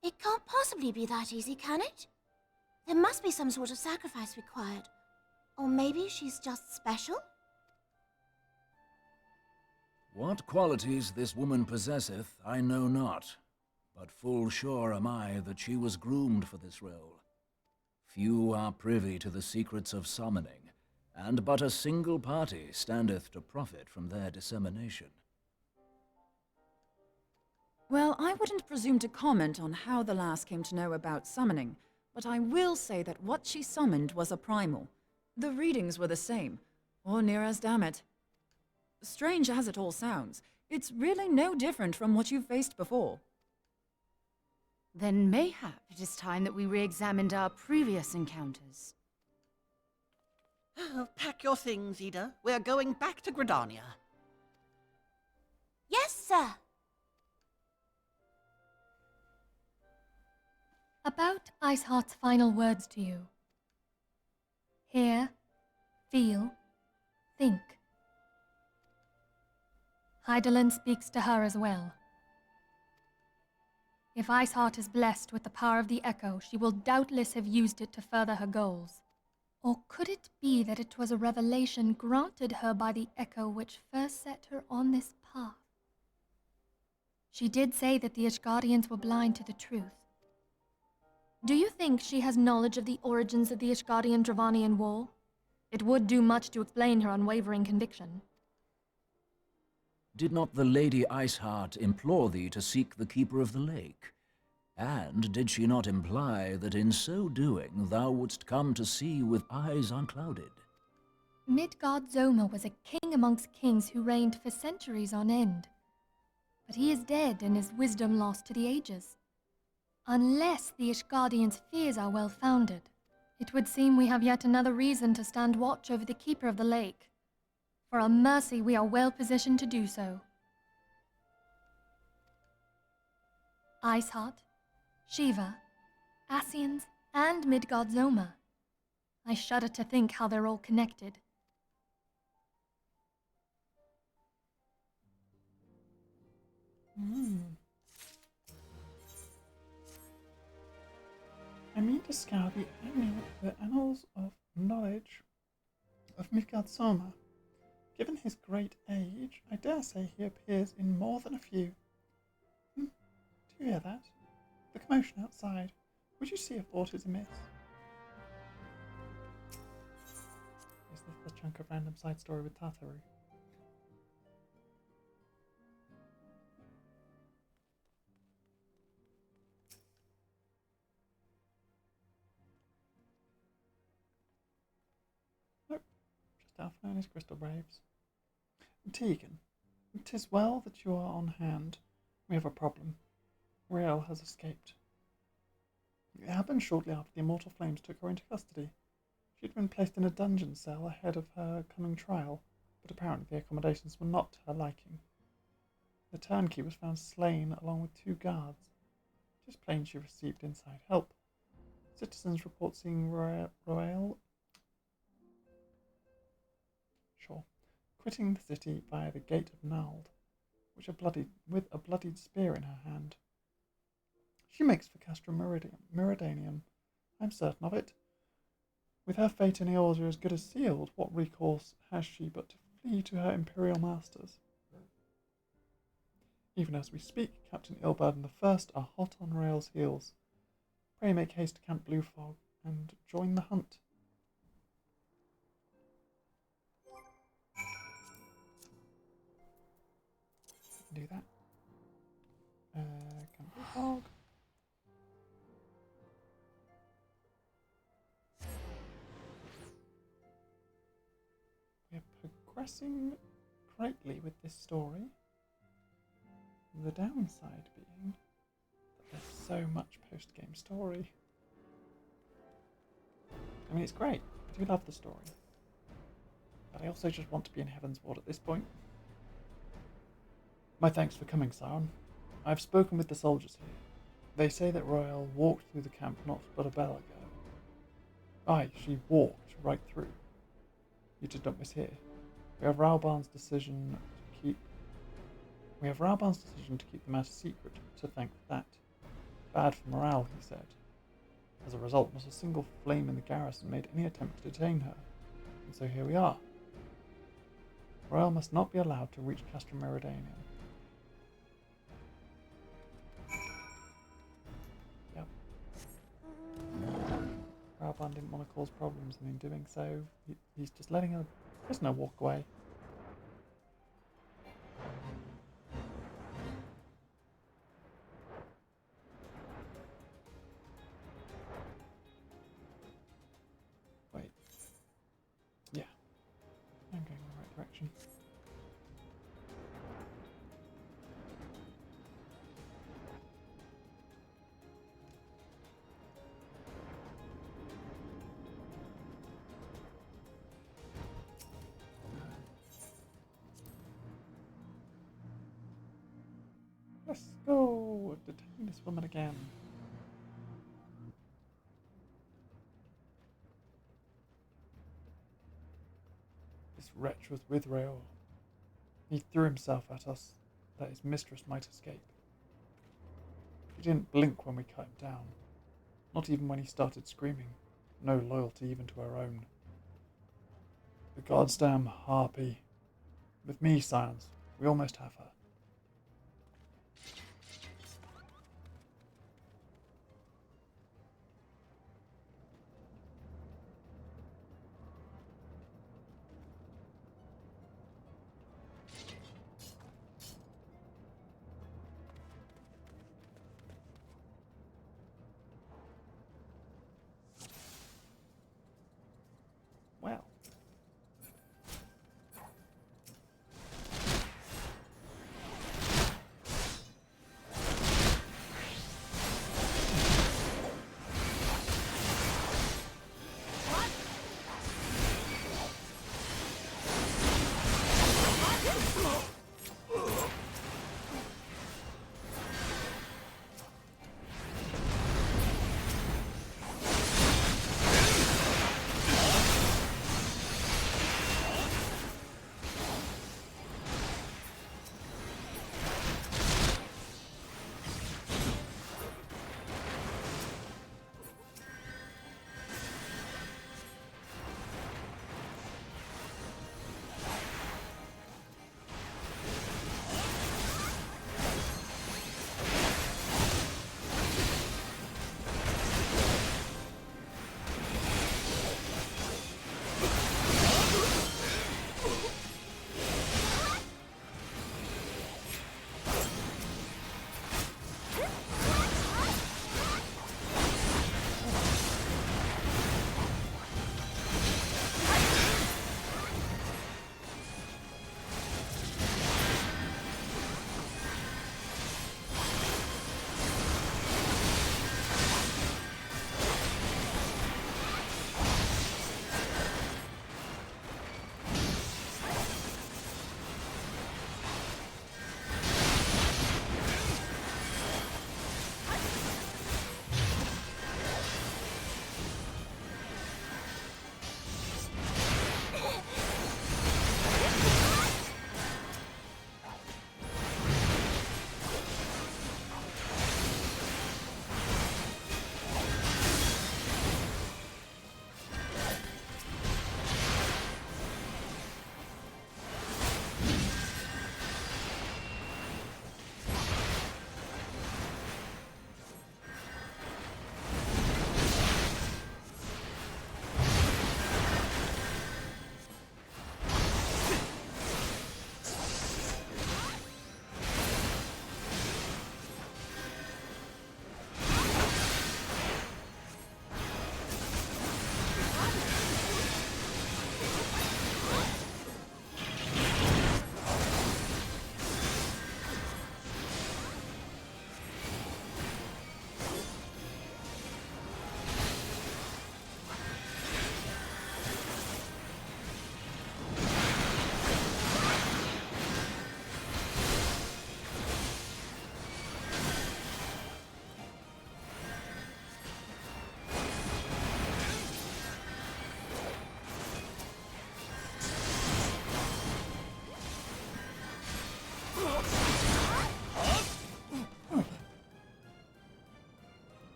It can't possibly be that easy, can it? There must be some sort of sacrifice required. Or maybe she's just special? What qualities this woman possesseth, I know not, but full sure am I that she was groomed for this role. Few are privy to the secrets of summoning, and but a single party standeth to profit from their dissemination. Well, I wouldn't presume to comment on how the lass came to know about summoning, but I will say that what she summoned was a primal. The readings were the same, or near as, damn it. Strange as it all sounds, it's really no different from what you've faced before. Then mayhap it is time that we re-examined our previous encounters. Oh, pack your things, Ida. We're going back to Gridania. Yes, sir. About Iceheart's final words to you. Hear, feel, think. Hydaelyn speaks to her as well. If Iceheart is blessed with the power of the Echo, she will doubtless have used it to further her goals. Or could it be that it was a revelation granted her by the Echo which first set her on this path? She did say that the Ishgardians were blind to the truth. Do you think she has knowledge of the origins of the Ishgardian-Dravanian War? It would do much to explain her unwavering conviction. Did not the Lady Iceheart implore thee to seek the Keeper of the Lake? And did she not imply that in so doing thou wouldst come to see with eyes unclouded? Midgard Zoma was a king amongst kings who reigned for centuries on end. But he is dead and his wisdom lost to the ages. Unless the Ishgardians' fears are well-founded, it would seem we have yet another reason to stand watch over the Keeper of the Lake. For a mercy, we are well-positioned to do so. Iceheart, Shiva, Ascians, and Midgard Zoma. I shudder to think how they're all connected. I mean to scour the annals of knowledge of Midgard Soma. Given his great age, I dare say he appears in more than a few. Do you hear that? The commotion outside. Would you see if aught is amiss? Is this the chunk of random side story with Tartaru? Nope. Just Alpha and his crystal braves. Tegan, 'tis well that you are on hand. We have a problem. Rael has escaped. It happened shortly after the Immortal Flames took her into custody. She had been placed in a dungeon cell ahead of her coming trial, but apparently the accommodations were not to her liking. The turnkey was found slain along with 2 guards. It is plain she received inside help. Citizens report seeing Rael quitting the city via the Gate of Nald, with a bloodied spear in her hand. She makes for Castra Meridanium. I'm certain of it. With her fate in Eorzea as good as sealed, what recourse has she but to flee to her imperial masters? Even as we speak, Captain Ilberd and the First are hot on Rael's heels. Pray make haste to Camp Bluefog and join the hunt. Do that. Camp Bluefog. We are progressing greatly with this story. The downside being that there's so much post-game story. I mean, it's great. I do love the story. But I also just want to be in Heaven's Ward at this point. My thanks for coming, Sauron. I have spoken with the soldiers here. They say that Royal walked through the camp not but a bell ago. Aye, she walked right through. You did not mishear. We have Raubarn's decision to keep the matter secret, to thank for that. Bad for morale, he said. As a result, not a single flame in the garrison made any attempt to detain her. And so here we are. Royal must not be allowed to reach Castra Meridanium. Alban didn't want to cause problems, and in doing so, he's just letting a prisoner walk away. Wait. Yeah. I'm going in the right direction. Let's go detain this woman again. This wretch was with Raoul. He threw himself at us that his mistress might escape. He didn't blink when we cut him down, not even when he started screaming. No loyalty even to our own. The goddamn harpy. With me, Science, we almost have her. Well.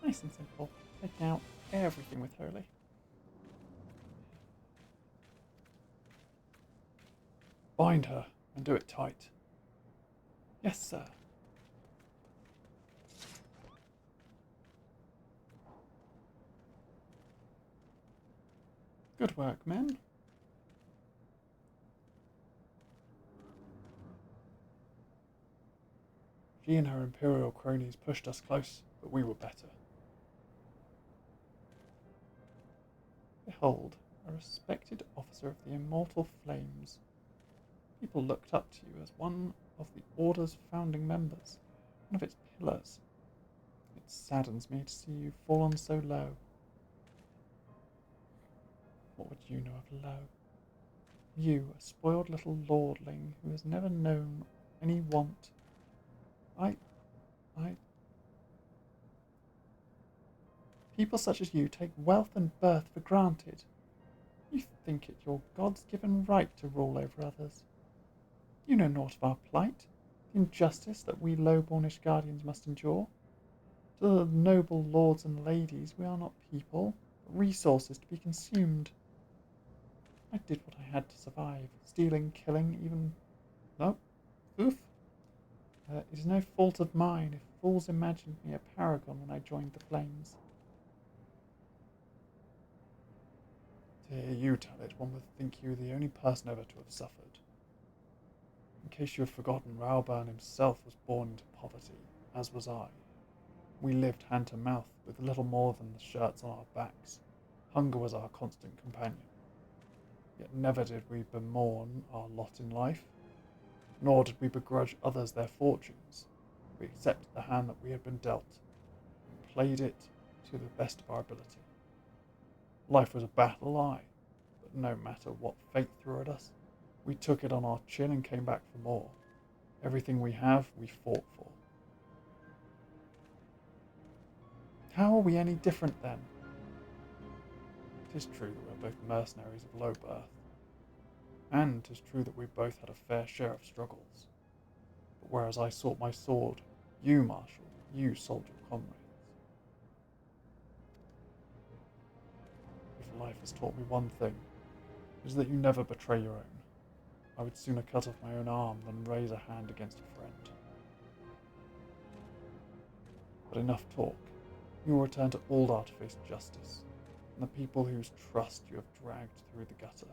Nice and simple. Taking out everything with Holy. Bind her and do it tight. Yes, sir. Good work, men. She and her Imperial cronies pushed us close, but we were better. Behold, a respected officer of the Immortal Flames. People looked up to you as one of the Order's founding members, one of its pillars. It saddens me to see you fallen so low. What would you know of low? You, a spoiled little lordling who has never known any want. People such as you take wealth and birth for granted. You think it your God's given right to rule over others. You know naught of our plight, the injustice that we low-bornish guardians must endure. To the noble lords and ladies, we are not people, but resources to be consumed. I did what I had to survive, stealing, killing, even... No, oof. It is no fault of mine if fools imagined me a paragon when I joined the Flames. To hear you tell it, one would think you the only person ever to have suffered. In case you have forgotten, Raoburn himself was born into poverty, as was I. We lived hand to mouth, with little more than the shirts on our backs. Hunger was our constant companion. Yet never did we bemoan our lot in life, nor did we begrudge others their fortunes. We accepted the hand that we had been dealt, and played it to the best of our ability. Life was a battle, aye, but no matter what fate threw at us, we took it on our chin and came back for more. Everything we have, we fought for. How are we any different then? It is true that we're both mercenaries of low birth, and 'tis true that we both had a fair share of struggles. But whereas I sought my sword, you, Marshal, you sold your comrades. If life has taught me one thing, it is that you never betray your own. I would sooner cut off my own arm than raise a hand against a friend. But enough talk. You will return to Aldar to face justice, and the people whose trust you have dragged through the gutter.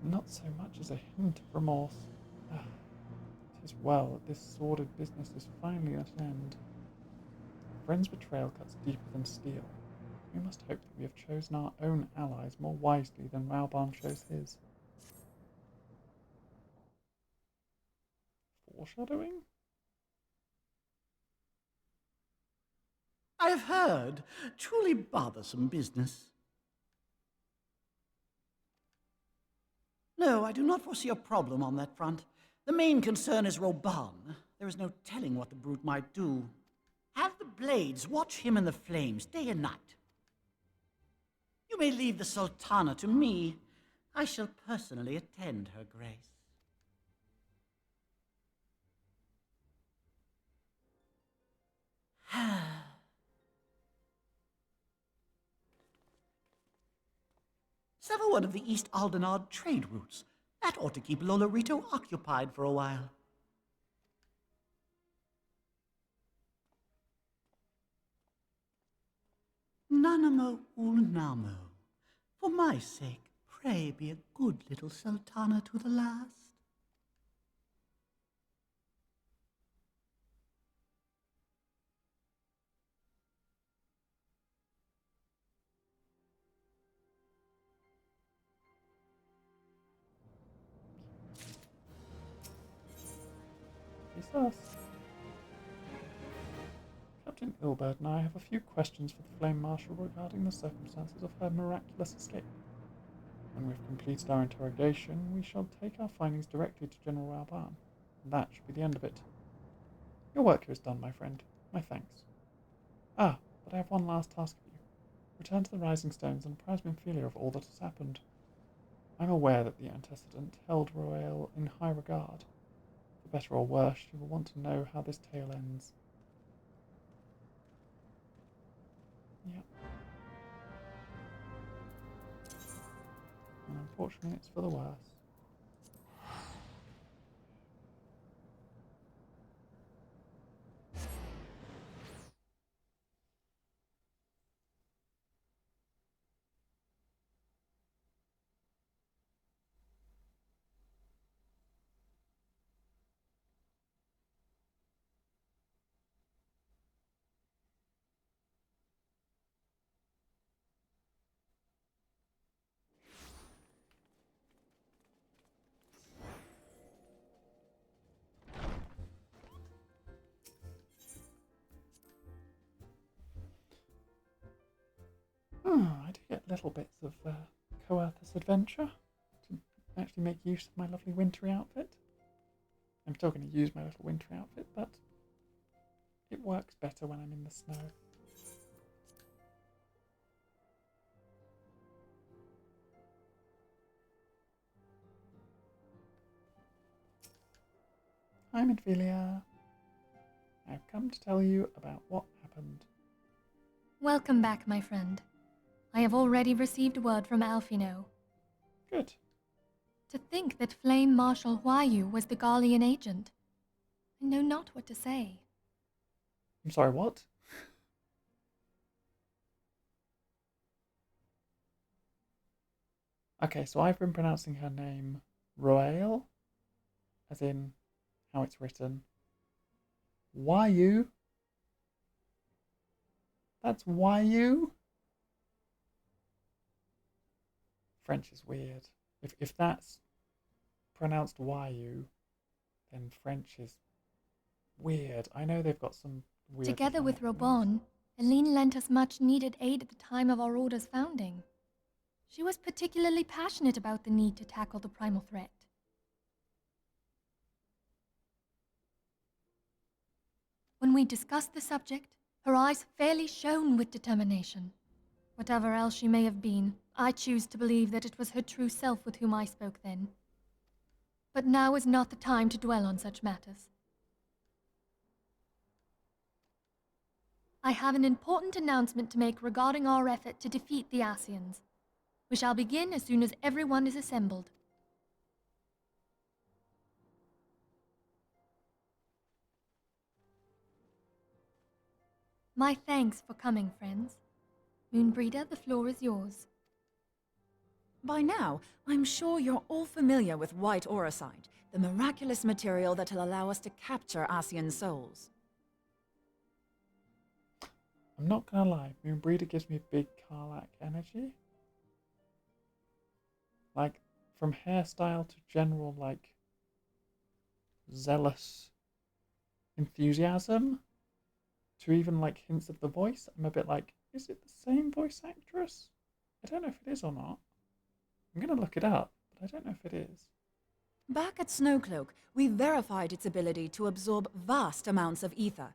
Not so much as a hint of remorse. It is well that this sordid business is finally at an end. A friend's betrayal cuts deeper than steel. We must hope that we have chosen our own allies more wisely than Raoburn chose his. Foreshadowing? I have heard. Truly bothersome business. No, I do not foresee a problem on that front. The main concern is Raoburn. There is no telling what the brute might do. Have the Blades watch him in the flames day and night. You may leave the Sultana to me. I shall personally attend her grace. Sever one of the East Aldenard trade routes. That ought to keep Lolorito occupied for a while. Nanamo ulnamo. For my sake, pray be a good little Sultana to the last. Jesus. Captain Ilbert and I have a few questions for the Flame Marshal regarding the circumstances of her miraculous escape. When we've completed our interrogation, we shall take our findings directly to General Raoburn, and that should be the end of it. Your work here is done, my friend. My thanks. Ah, but I have one last task for you. Return to the Rising Stones and apprise Minfilia of all that has happened. I'm aware that the antecedent held Royale in high regard. For better or worse, she will want to know how this tale ends. Yep. And unfortunately, it's for the worse. I do get little bits of Coerthus adventure to actually make use of my lovely wintry outfit. I'm still going to use my little wintry outfit, but it works better when I'm in the snow. Hi, Midvelia. I've come to tell you about what happened. Welcome back, my friend. I have already received word from Alfino. Good. To think that Flame Marshal Huayu was the Garlean agent. I know not what to say. I'm sorry, what? Okay, so I've been pronouncing her name Royale, as in how it's written. Huayu? That's Huayu? French is weird. If that's pronounced Huayu, then French is weird. I know they've got some weird... Together with Robon, Eline lent us much needed aid at the time of our order's founding. She was particularly passionate about the need to tackle the primal threat. When we discussed the subject, her eyes fairly shone with determination. Whatever else she may have been, I choose to believe that it was her true self with whom I spoke then. But now is not the time to dwell on such matters. I have an important announcement to make regarding our effort to defeat the Asians. We shall begin as soon as everyone is assembled. My thanks for coming, friends. Moonbreeder, the floor is yours. By now, I'm sure you're all familiar with white auricide, the miraculous material that'll allow us to capture Asian souls. I'm not gonna lie, Moonbreeder gives me big Karlak energy. Like, from hairstyle to general, like, zealous enthusiasm, to even, like, hints of the voice. I'm a bit like, is it the same voice actress? I don't know if it is or not. I'm gonna look it up, but I don't know if it is. Back at Snowcloak, we verified its ability to absorb vast amounts of ether.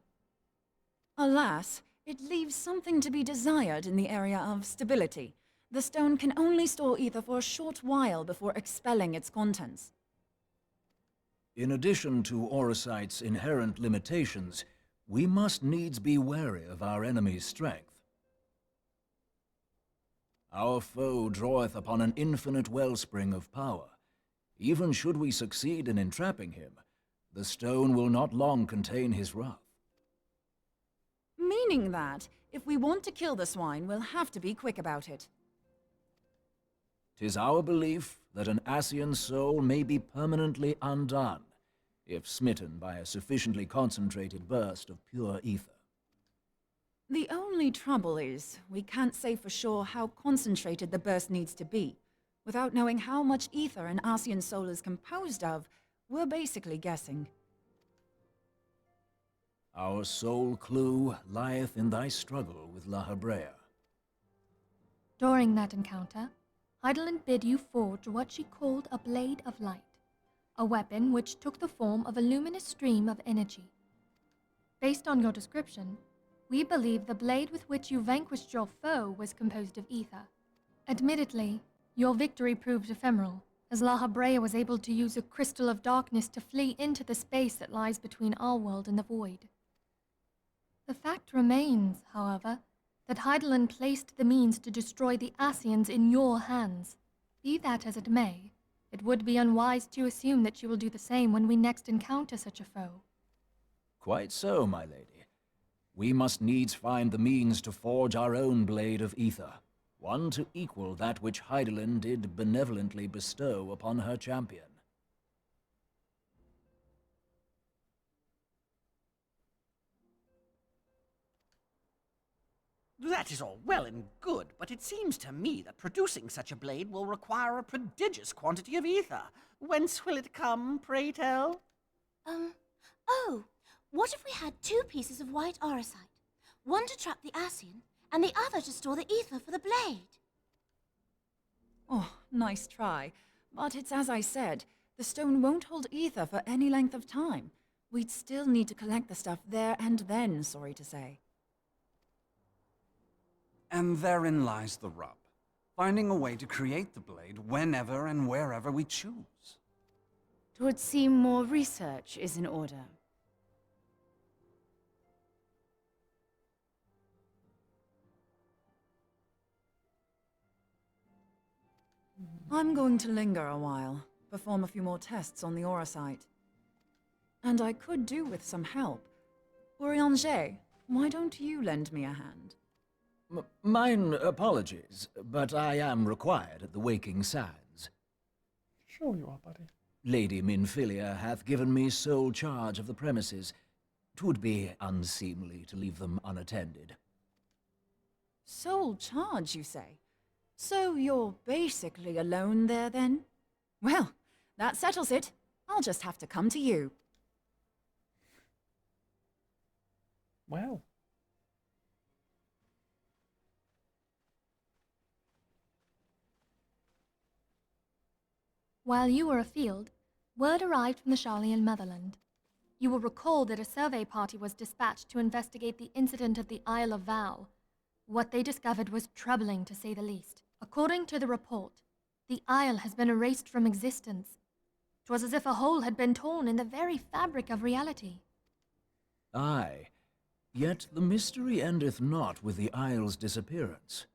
Alas, it leaves something to be desired in the area of stability. The stone can only store ether for a short while before expelling its contents. In addition to auricite's inherent limitations, we must needs be wary of our enemy's strength. Our foe draweth upon an infinite wellspring of power. Even should we succeed in entrapping him, the stone will not long contain his wrath. Meaning that, if we want to kill the swine, we'll have to be quick about it. 'Tis our belief that an Asian soul may be permanently undone, if smitten by a sufficiently concentrated burst of pure ether. The only trouble is, we can't say for sure how concentrated the burst needs to be. Without knowing how much ether an Asian soul is composed of, we're basically guessing. Our sole clue lieth in thy struggle with La Habrea. During that encounter, Heidelin bid you forge what she called a Blade of Light, a weapon which took the form of a luminous stream of energy. Based on your description, we believe the blade with which you vanquished your foe was composed of ether. Admittedly, your victory proved ephemeral, as La Habrea was able to use a crystal of darkness to flee into the space that lies between our world and the void. The fact remains, however, that Heidelin placed the means to destroy the Asians in your hands. Be that as it may, it would be unwise to assume that you will do the same when we next encounter such a foe. Quite so, my lady. We must needs find the means to forge our own blade of ether, one to equal that which Heidelin did benevolently bestow upon her champion. That is all well and good, but it seems to me that producing such a blade will require a prodigious quantity of ether. Whence will it come, pray tell? Oh, what if we had 2 pieces of white orosite? One to trap the Ascian, and the other to store the ether for the blade. Oh, nice try. But it's as I said, the stone won't hold ether for any length of time. We'd still need to collect the stuff there and then, sorry to say. And therein lies the rub. Finding a way to create the blade whenever and wherever we choose. It would seem more research is in order. I'm going to linger a while, perform a few more tests on the Orosite. And I could do with some help. Urianger, why don't you lend me a hand? Mine apologies, but I am required at the Waking Sands. Sure you are, buddy. Lady Minfilia hath given me sole charge of the premises. 'Twould be unseemly to leave them unattended. Sole charge, you say? So you're basically alone there, then? Well, that settles it. I'll just have to come to you. Well. While you were afield, word arrived from the Charlian motherland. You will recall that a survey party was dispatched to investigate the incident at the Isle of Val. What they discovered was troubling, to say the least. According to the report, the isle has been erased from existence. 'Twas as if a hole had been torn in the very fabric of reality. Aye, yet the mystery endeth not with the isle's disappearance.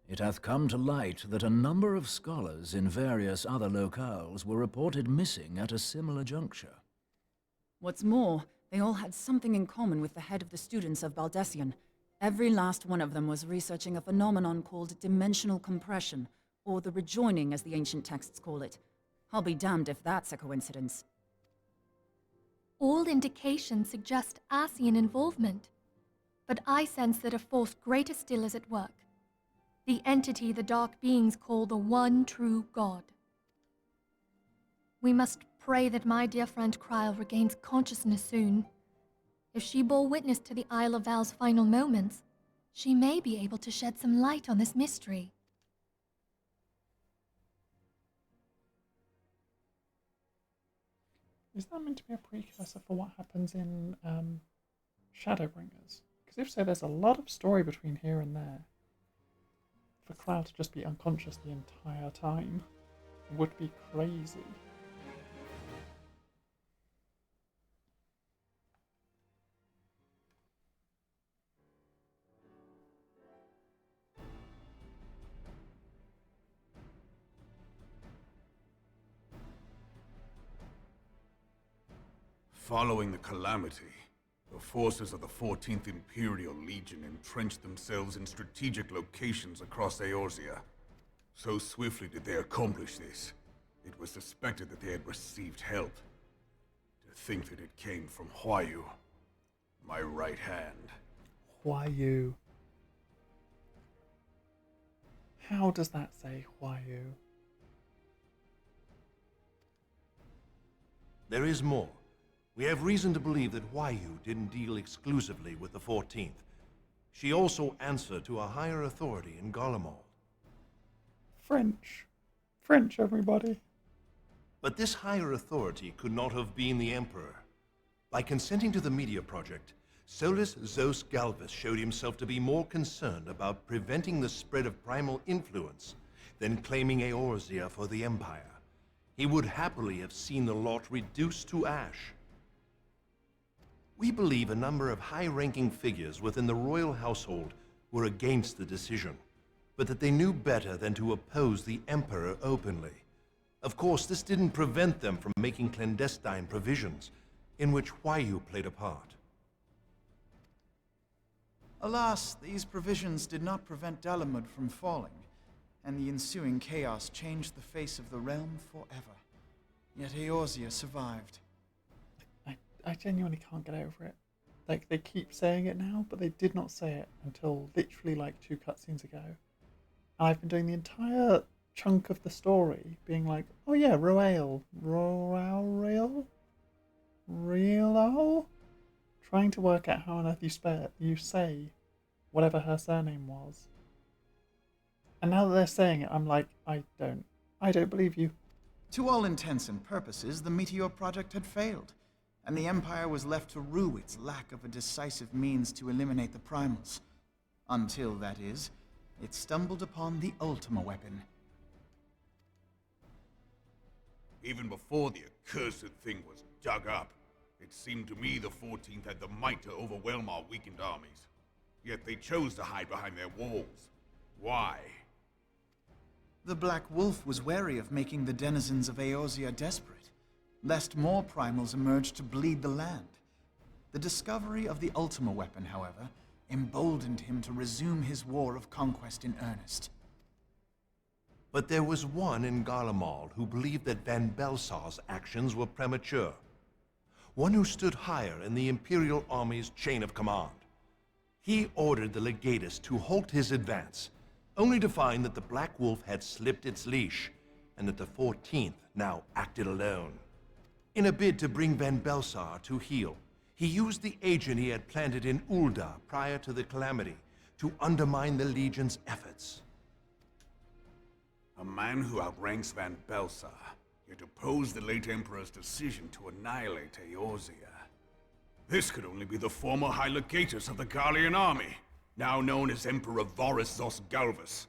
It hath come to light that a number of scholars in various other locales were reported missing at a similar juncture. What's more, they all had something in common with the head of the students of Baldessian. Every last one of them was researching a phenomenon called dimensional compression, or the rejoining as the ancient texts call it. I'll be damned if that's a coincidence. All indications suggest Ascian involvement, but I sense that a force greater still is at work. The entity the dark beings call the one true God. We must pray that my dear friend Kryl regains consciousness soon. If she bore witness to the Isle of Val's final moments, she may be able to shed some light on this mystery. Is that meant to be a precursor for what happens in Shadowbringers? Because if so, there's a lot of story between here and there. For Cloud to just be unconscious the entire time would be crazy. Following the calamity, the forces of the 14th Imperial Legion entrenched themselves in strategic locations across Eorzea. So swiftly did they accomplish this, it was suspected that they had received help. To think that it came from Huayu, my right hand. Huayu. How does that say Huayu? There is more. We have reason to believe that Huayu didn't deal exclusively with the 14th. She also answered to a higher authority in Garlemald. French. French, everybody. But this higher authority could not have been the Emperor. By consenting to the Media Project, Solus Zos Galvus showed himself to be more concerned about preventing the spread of primal influence than claiming Eorzea for the Empire. He would happily have seen the lot reduced to ash. We believe a number of high-ranking figures within the royal household were against the decision, but that they knew better than to oppose the Emperor openly. Of course, this didn't prevent them from making clandestine provisions, in which Huayu played a part. Alas, these provisions did not prevent Dalamud from falling, and the ensuing chaos changed the face of the realm forever. Yet Eorzea survived. I genuinely can't get over it. Like, they keep saying it now, but they did not say it until literally like 2 cutscenes ago. And I've been doing the entire chunk of the story being like, oh yeah, Roel, Real, trying to work out how on earth you say whatever her surname was. And now that they're saying it, I'm like, I don't believe you. To all intents and purposes, the Meteor Project had failed, and the Empire was left to rue its lack of a decisive means to eliminate the Primals. Until, that is, it stumbled upon the Ultima weapon. Even before the accursed thing was dug up, it seemed to me the 14th had the might to overwhelm our weakened armies. Yet they chose to hide behind their walls. Why? The Black Wolf was wary of making the denizens of Eorzea desperate, lest more primals emerge to bleed the land. The discovery of the Ultima weapon, however, emboldened him to resume his war of conquest in earnest. But there was one in Garlemald who believed that Van Belsar's actions were premature. One who stood higher in the Imperial Army's chain of command. He ordered the Legatus to halt his advance, only to find that the Black Wolf had slipped its leash, and that the 14th now acted alone. In a bid to bring Van Belsar to heel, he used the agent he had planted in Ul'dah prior to the Calamity to undermine the Legion's efforts. A man who outranks Van Belsar, yet opposed the late Emperor's decision to annihilate Eorzea. This could only be the former High Legatus of the Garlean army, now known as Emperor Varus Zos Galvus.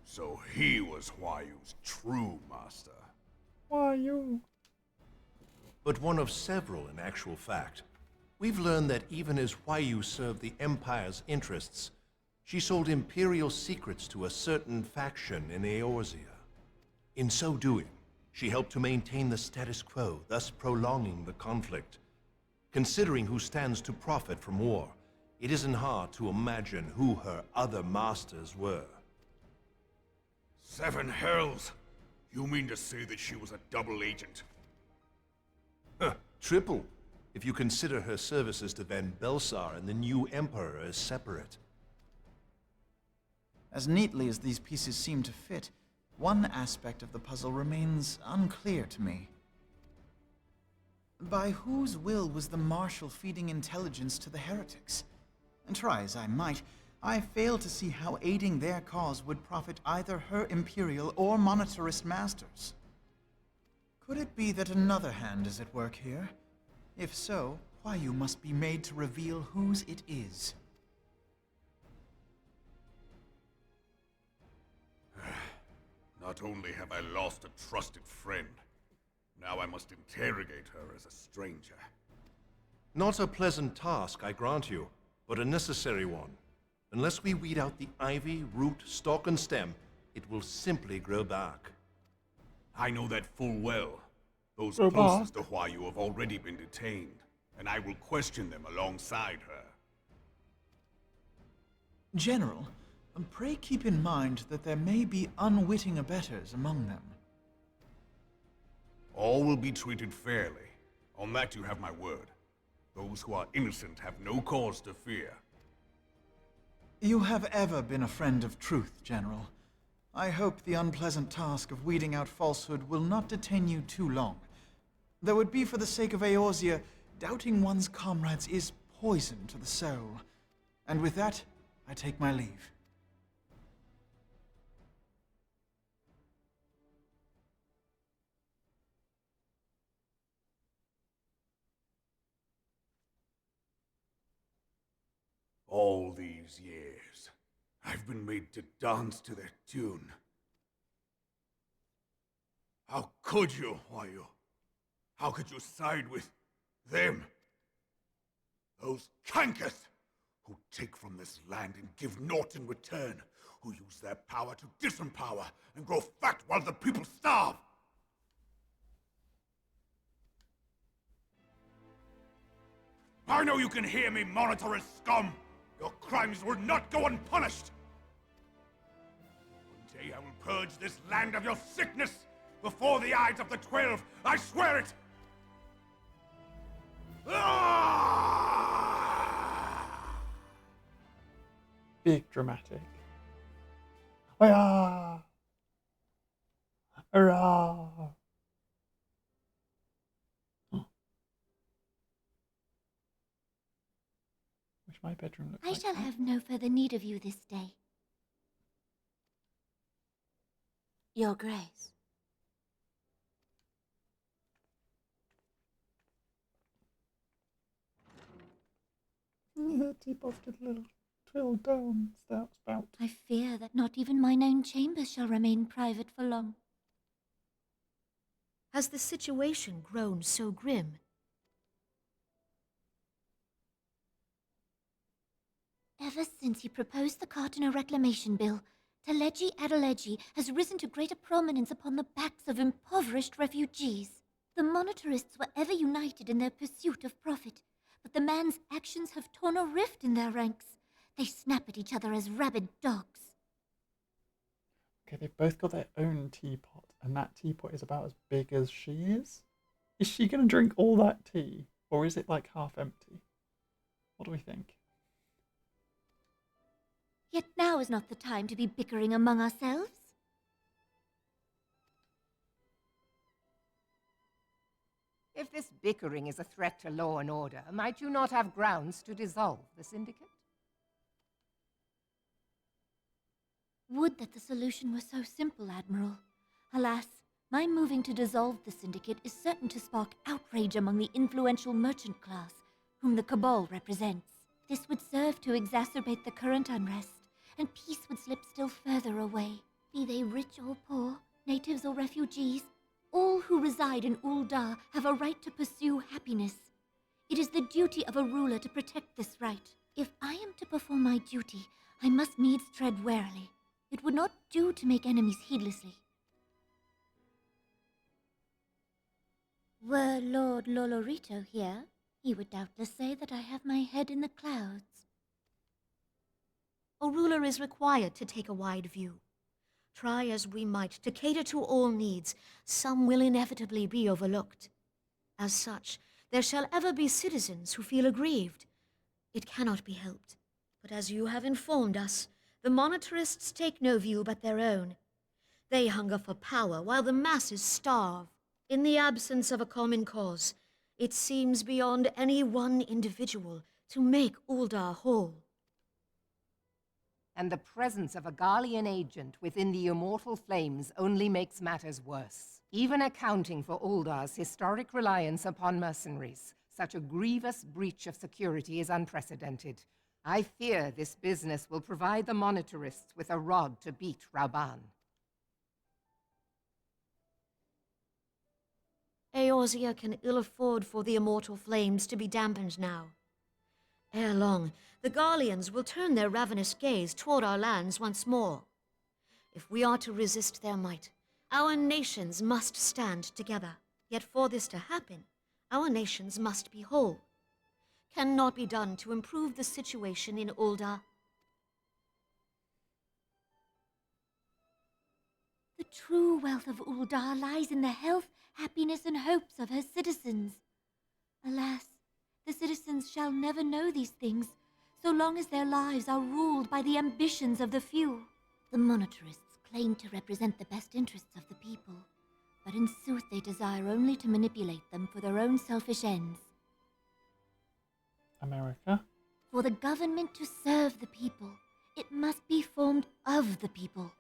So he was Huayu's true master. Huayu. But one of several in actual fact. We've learned that even as Huayu served the Empire's interests, she sold Imperial secrets to a certain faction in Eorzea. In so doing, she helped to maintain the status quo, thus prolonging the conflict. Considering who stands to profit from war, it isn't hard to imagine who her other masters were. 7 hells! You mean to say that she was a double agent? Triple, if you consider her services to Van Belsar and the new Emperor as separate. As neatly as these pieces seem to fit, one aspect of the puzzle remains unclear to me. By whose will was the Marshal feeding intelligence to the heretics? And try as I might, I fail to see how aiding their cause would profit either her Imperial or monetarist masters. Could it be that another hand is at work here? If so, Huayu must be made to reveal whose it is. Not only have I lost a trusted friend, now I must interrogate her as a stranger. Not a pleasant task, I grant you, but a necessary one. Unless we weed out the ivy, root, stalk, and stem, it will simply grow back. I know that full well. Those Grow closest back? to Huayu have already been detained, and I will question them alongside her. General, pray keep in mind that there may be unwitting abettors among them. All will be treated fairly. On that you have my word. Those who are innocent have no cause to fear. You have ever been a friend of truth, General. I hope the unpleasant task of weeding out falsehood will not detain you too long. Though it be for the sake of Eorzea, doubting one's comrades is poison to the soul. And with that, I take my leave. All these years, I've been made to dance to their tune. How could you, Huayu? How could you side with them? Those cankers who take from this land and give naught in return, who use their power to disempower and grow fat while the people starve. I know you can hear me, monitorist scum! Your crimes will not go unpunished! One day I will purge this land of your sickness before the eyes of the 12, I swear it! Big dramatic. Hurrah! Hurrah! Wish my bedroom looked I like shall that. have no further need of you this day. Your Grace. Teapot's got a little twill down spout. I fear that not even mine own chambers shall remain private for long. Has the situation grown so grim? Ever since he proposed the Cartiner Reclamation Bill, Teleji Adeleji has risen to greater prominence upon the backs of impoverished refugees. The monitorists were ever united in their pursuit of profit, but the man's actions have torn a rift in their ranks. They snap at each other as rabid dogs. Okay, they've both got their own teapot, and that teapot is about as big as she is. Is she going to drink all that tea, or is it like half empty? What do we think? Yet now is not the time to be bickering among ourselves. If this bickering is a threat to law and order, might you not have grounds to dissolve the syndicate? Would that the solution were so simple, Admiral. Alas, my moving to dissolve the syndicate is certain to spark outrage among the influential merchant class, whom the Cabal represents. This would serve to exacerbate the current unrest, and peace would slip still further away. Be they rich or poor, natives or refugees, all who reside in Ul'dah have a right to pursue happiness. It is the duty of a ruler to protect this right. If I am to perform my duty, I must needs tread warily. It would not do to make enemies heedlessly. Were Lord Lolorito here, he would doubtless say that I have my head in the clouds. A ruler is required to take a wide view. Try as we might to cater to all needs, some will inevitably be overlooked. As such, there shall ever be citizens who feel aggrieved. It cannot be helped, but as you have informed us, the monitorists take no view but their own. They hunger for power while the masses starve. In the absence of a common cause, it seems beyond any one individual to make Ul'dah whole. And the presence of a Garlean agent within the immortal flames only makes matters worse. Even accounting for Ul'dah's historic reliance upon mercenaries, such a grievous breach of security is unprecedented. I fear this business will provide the monitorists with a rod to beat Rauban. Eorzea can ill afford for the immortal flames to be dampened now. Ere long, the Garleans will turn their ravenous gaze toward our lands once more. If we are to resist their might, our nations must stand together. Yet for this to happen, our nations must be whole. Cannot be done to improve the situation in Ul'dah. The true wealth of Ul'dah lies in the health, happiness, and hopes of her citizens. Alas, the citizens shall never know these things, so long as their lives are ruled by the ambitions of the few. The monitorists claim to represent the best interests of the people, but in sooth they desire only to manipulate them for their own selfish ends. America? For the government to serve the people, it must be formed of the people.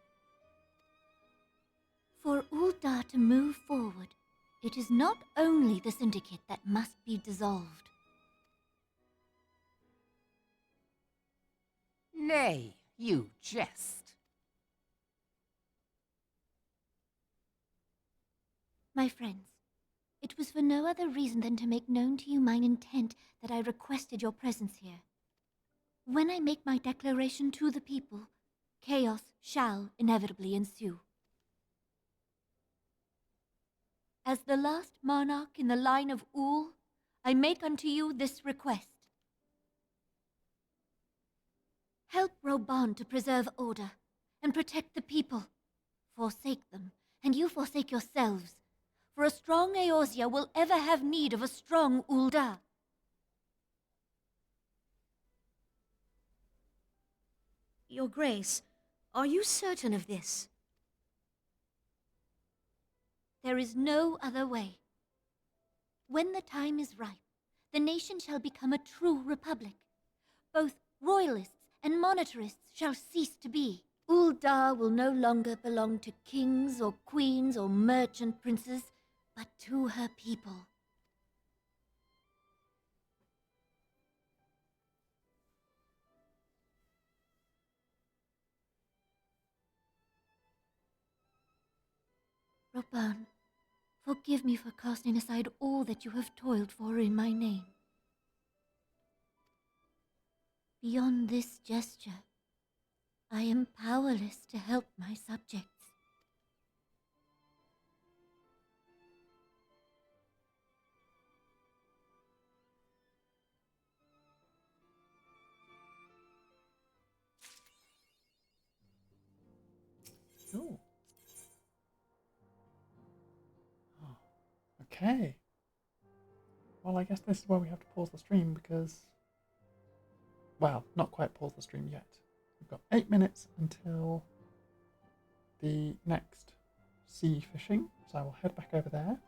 For Ul'dah to move forward, it is not only the syndicate that must be dissolved. Nay, you jest. My friends, it was for no other reason than to make known to you mine intent that I requested your presence here. When I make my declaration to the people, chaos shall inevitably ensue. As the last monarch in the line of Ul, I make unto you this request. Help Roban to preserve order and protect the people. Forsake them, and you forsake yourselves. For a strong Eorzea will ever have need of a strong Ul'dah. Your Grace, are you certain of this? There is no other way. When the time is ripe, the nation shall become a true republic. Both royalists and monetarists shall cease to be. Ul'dah will no longer belong to kings or queens or merchant princes, but to her people. Roban, forgive me for casting aside all that you have toiled for in my name. Beyond this gesture, I am powerless to help my subjects. Ooh. Oh, okay. Well, I guess this is where we have to pause the stream because, well, not quite pause the stream yet. We've got 8 minutes until the next sea fishing, so I will head back over there.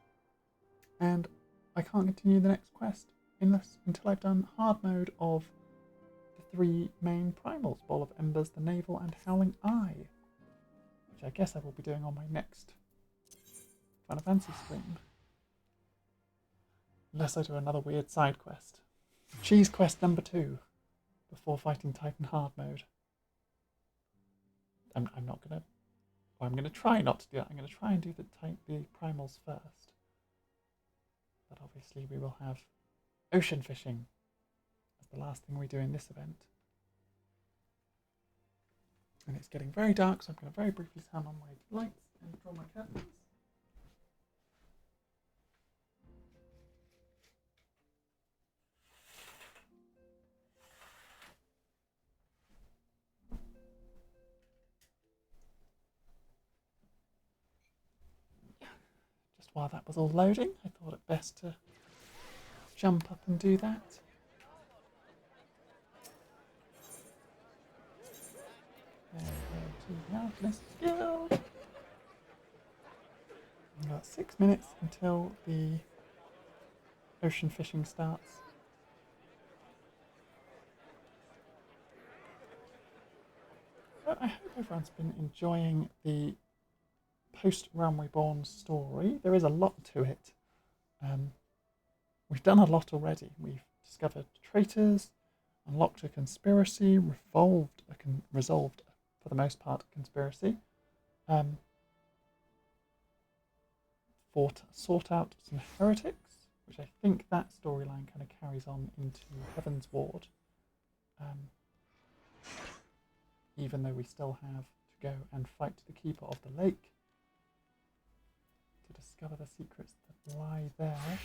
And I can't continue the next quest until I've done hard mode of the 3 main primals, Ball of Embers, the Navel, and Howling Eye, which I guess I will be doing on my next Final Fantasy stream. Unless I do another weird side quest. Cheese quest number 2 before fighting Titan hard mode. I'm not gonna. Well, I'm gonna try not to do that. I'm gonna try and do the primals first. But obviously we will have ocean fishing as the last thing we do in this event. And it's getting very dark, so I'm going to very briefly turn on my lights and draw my curtains. Just while that was all loading, I thought it best to jump up and do that. Let's go. We've got 6 minutes until the ocean fishing starts. But I hope everyone's been enjoying the post-Realm Reborn story. There is a lot to it. We've done a lot already. We've discovered traitors, unlocked a conspiracy, resolved for the most part a conspiracy, sought out some heretics, which I think that storyline kind of carries on into Heaven's Ward, even though we still have to go and fight the Keeper of the Lake to discover the secrets that lie there.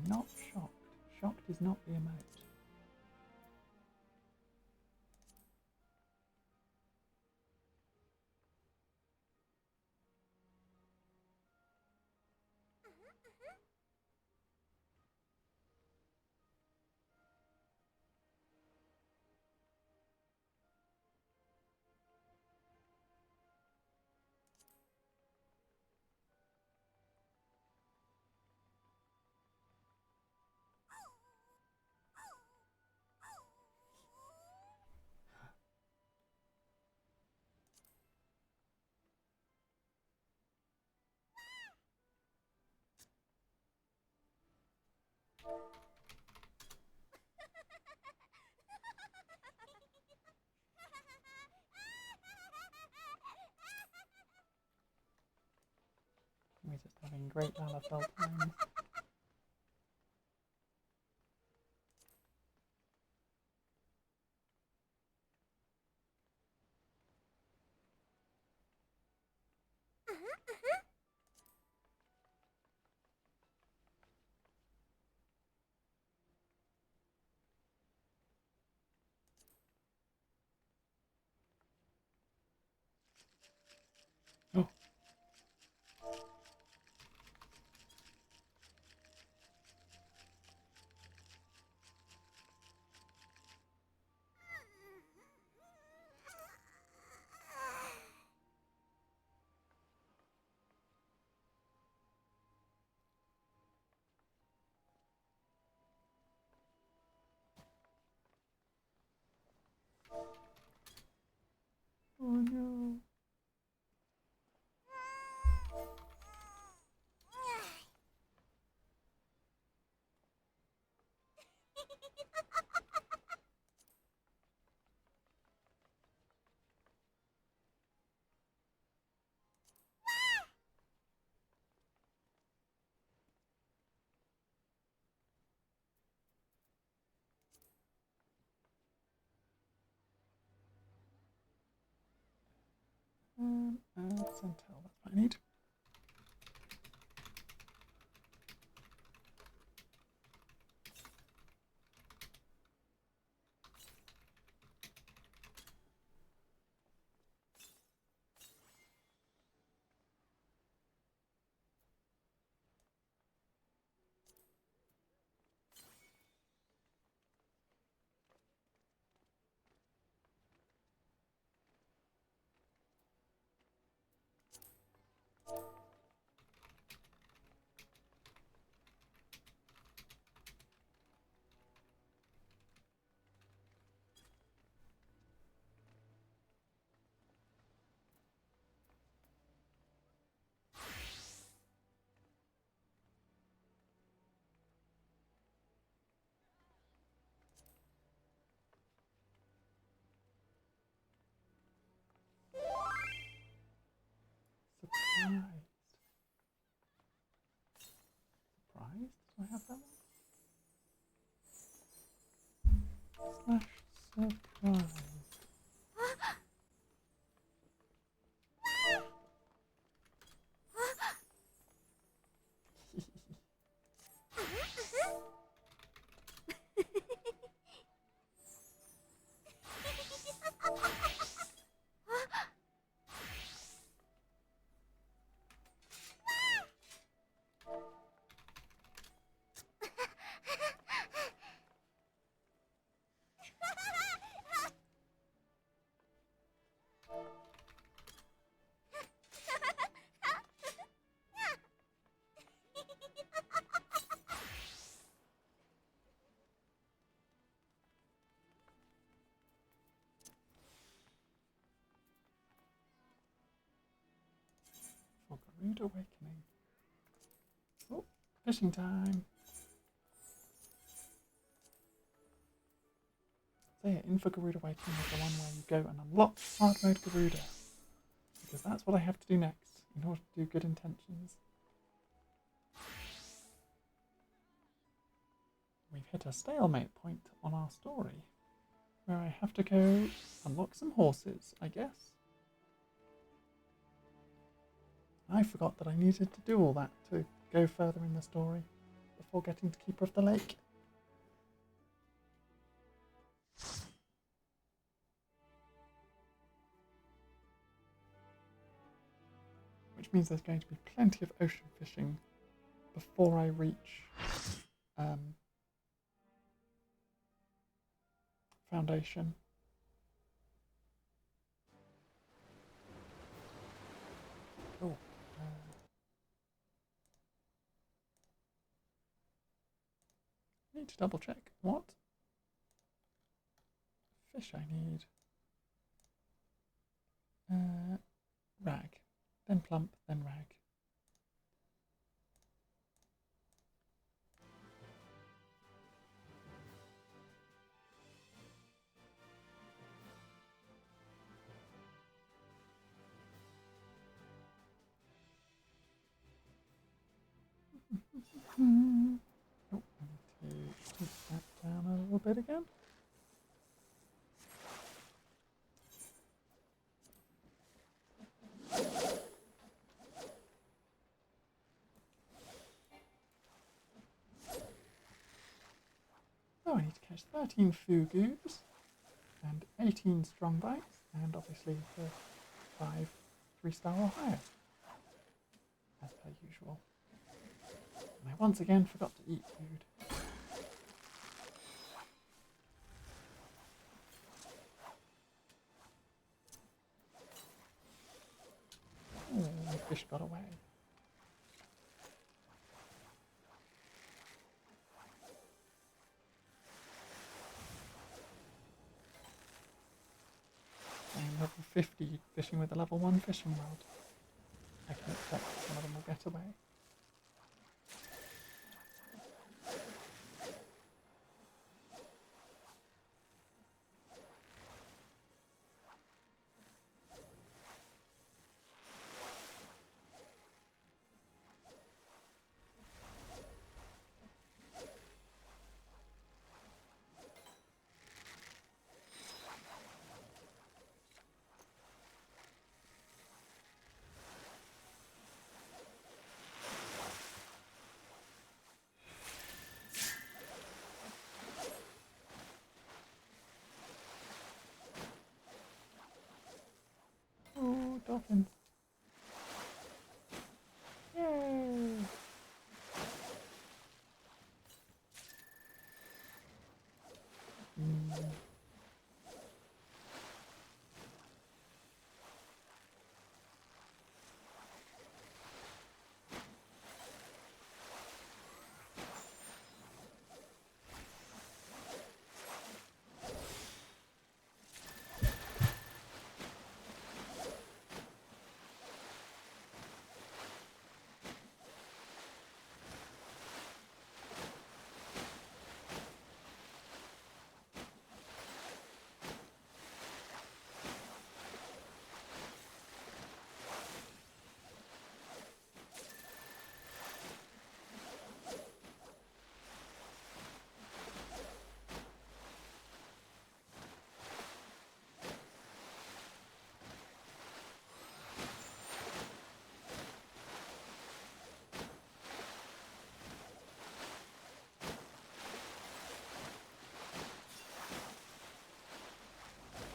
Not shocked. Shocked is not the emote. We're just having great Lalafell times. Oh. Oh no. Centel, that's what I need. Surprised. Surprised? Do I have that one? Slash surprise. For Rude Awakening. Oh, fishing time. So yeah, in for Garuda Awakening is the one where you go and unlock hard mode Garuda. Because that's what I have to do next in order to do good intentions. We've hit a stalemate point on our story, where I have to go unlock some horses, I guess. I forgot that I needed to do all that to go further in the story before getting to Keeper of the Lake. Which means there's going to be plenty of ocean fishing before I reach Foundation. Oh, I need to double check. What fish I need? Rag, then plump, then rag. bit again. Oh, I need to catch 13 fugus and 18 strong bites, and obviously the 5 3-star or higher, as per usual. And I once again forgot to eat food. Oh, my fish got away. I'm level 50 fishing with a level 1 fishing rod. I can expect some of them will get away. Oh, dolphins. Yay!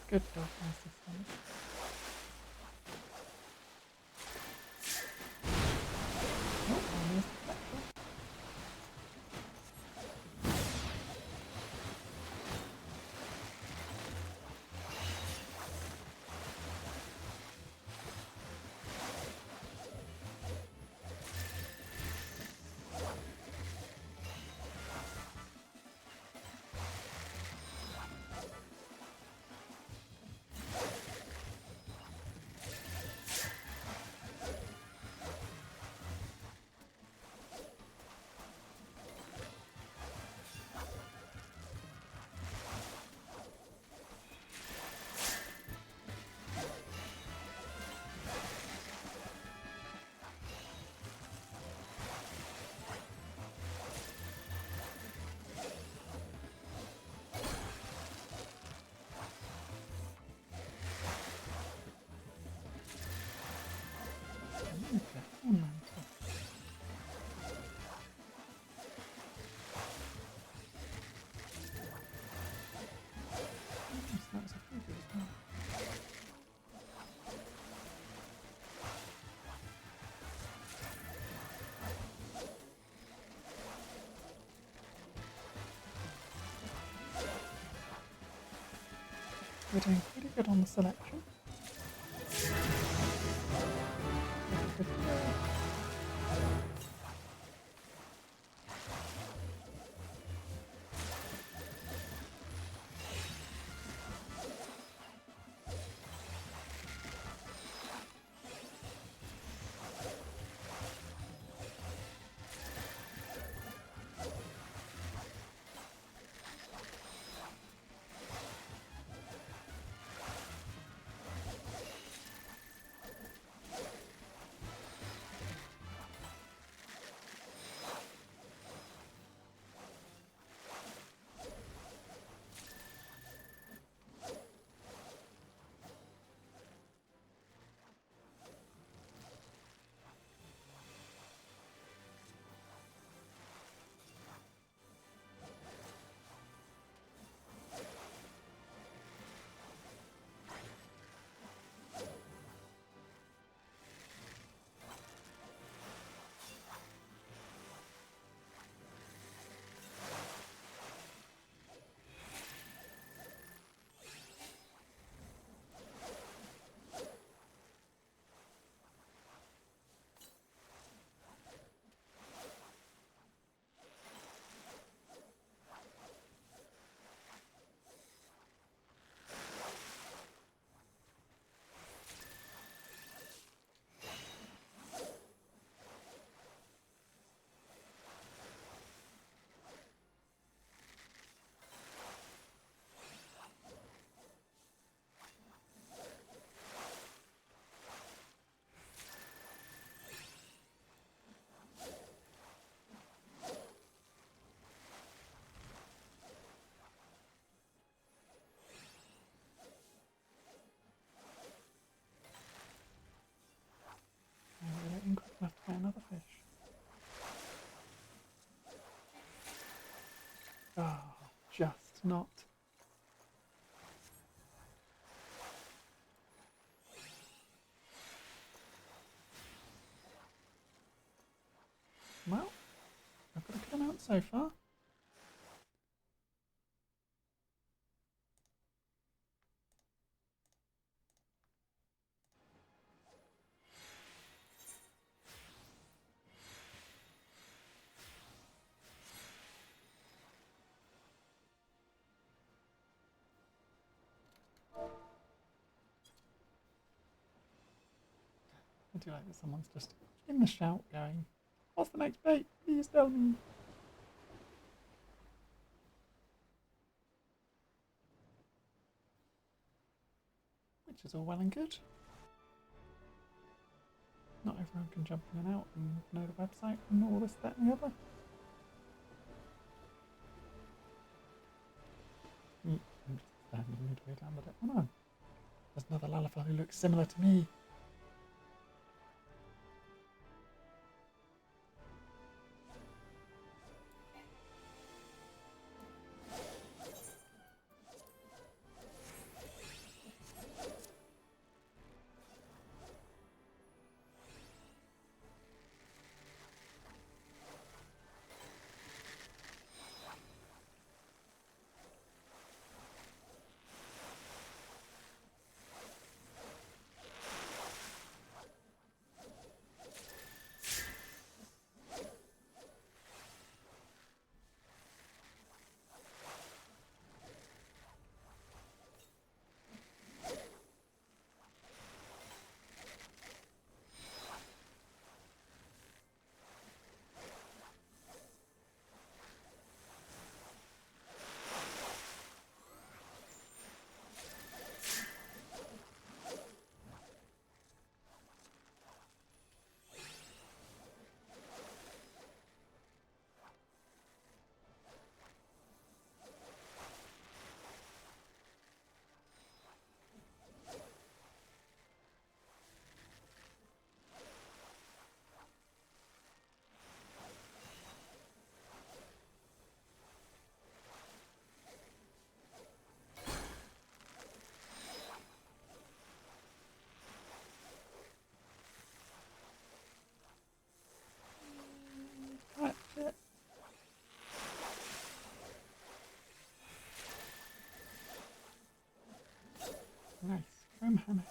Good dolphins this one. Oh, I missed the platform. We're doing pretty good on the selection. Good to go. not. Well, I've got a good amount so far. I do like that someone's just in the shout going, "What's the next bait? Please tell me." Which is all well and good. Not everyone can jump in and out and know the website and all this, that and the other. I'm just standing midway down the deck. Oh no, there's another Lalafell who looks similar to me. That's it. Nice. Chrome hammerhead.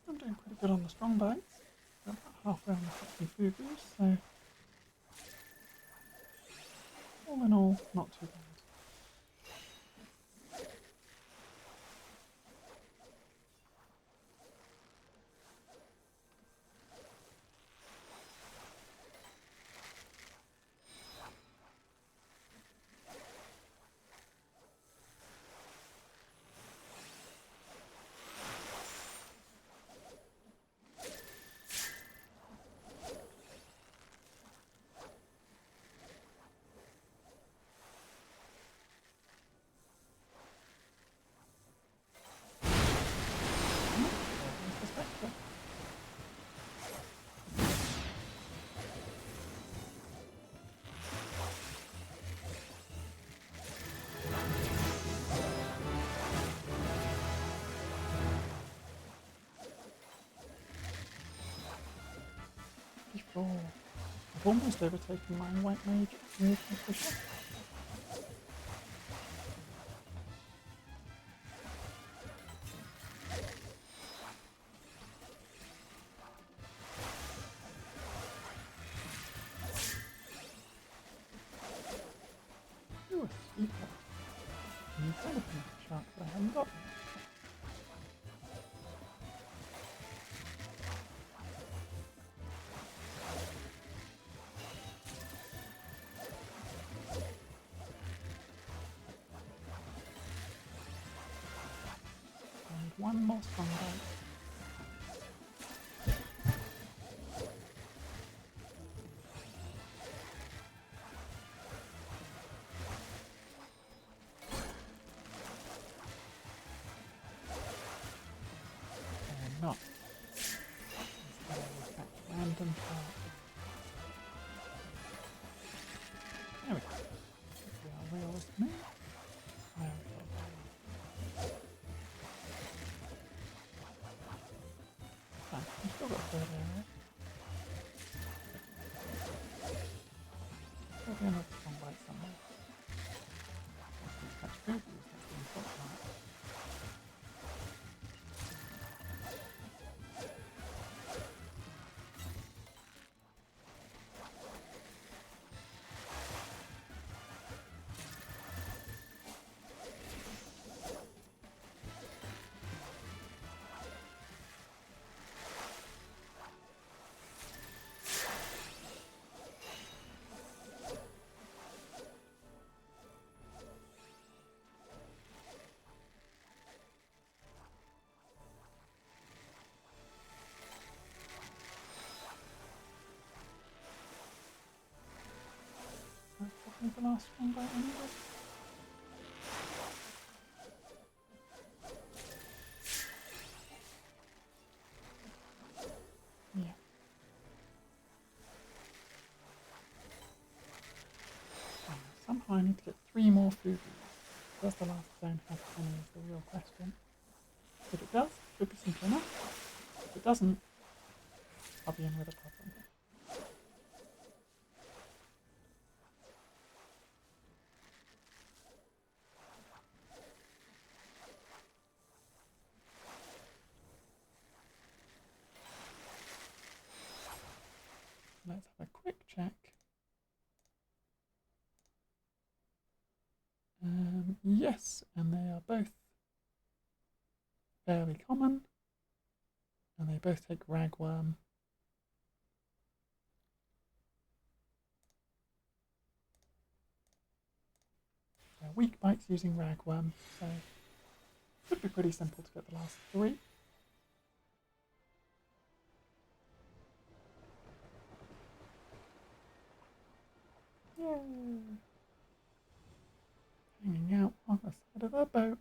I'm doing pretty good on the strong bites. I'm about halfway on the sexy fugus, so all in all, not too bad. sure. I've almost overtaken my white mage with the Fisher. Ooh, a sweet one. And you've got a shark that I haven't got yet. One more strong bite. And not. Instead I will catch random sharks. There we go. We are real with me. There we go. I've still got a third area. There'll be another strong bite somewhere. Let's catch food use, that's the important part. That's probably the last strong bite anyway. Yeah. Somehow I need to get 3 more food. Does the last zone have any is the real question. If it does, it should be simple enough. If it doesn't, I'll be in with a problem. Let's have a quick check. Yes, and they are both fairly common, and they both take ragworm. Weak bites using ragworm, so it should be pretty simple to get the last 3. Yay! Hanging out on the side of the boat.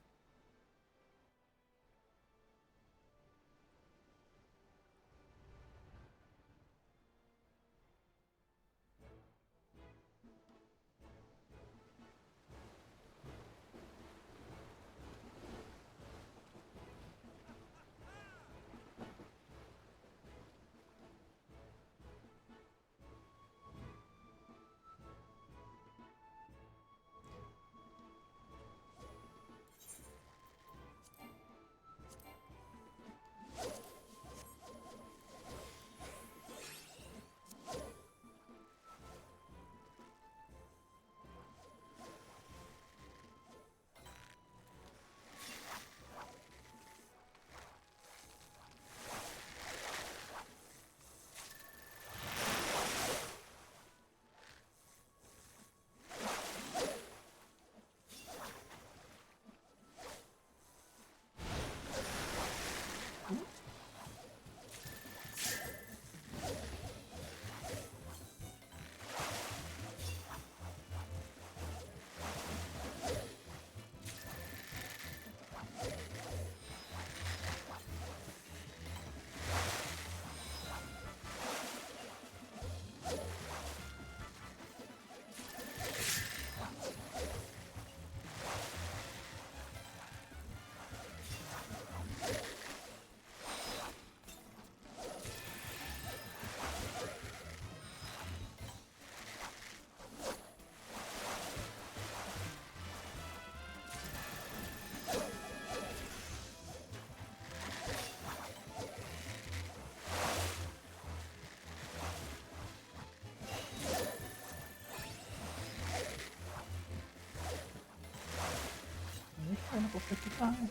Die.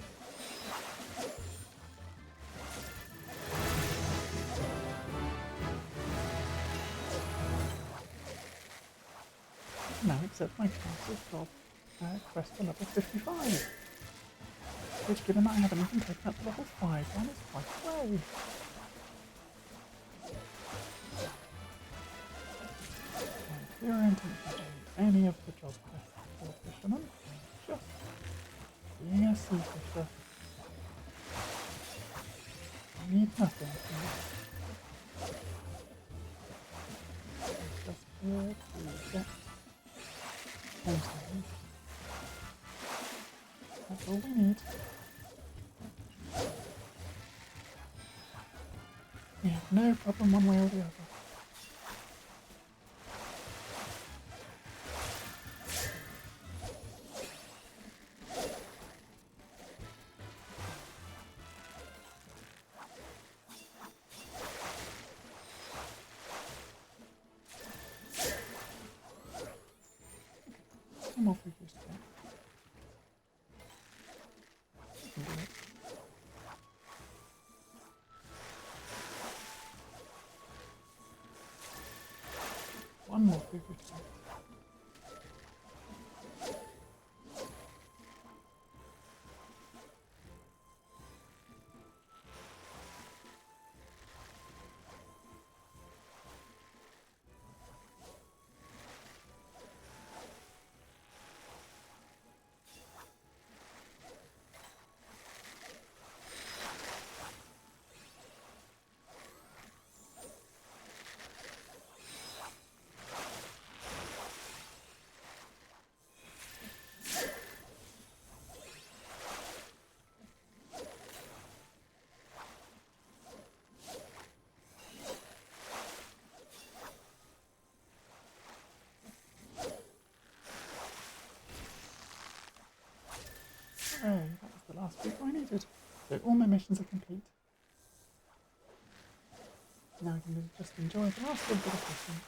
Now accept my castle job quest for level 55. Which, given that I haven't even taken up the level 5 one, is quite low. And if your intention to do any of the job quests for fishermen, just being a sea fisher, you need nothing from you. Just here to get homesteading. That's all we need. We have no problem one way or the other. Some more figures to take. We can do it. One more figure to take. Hooray, that was the last figure I needed. So all my missions are complete. Now I can just enjoy the last little bit of fishing.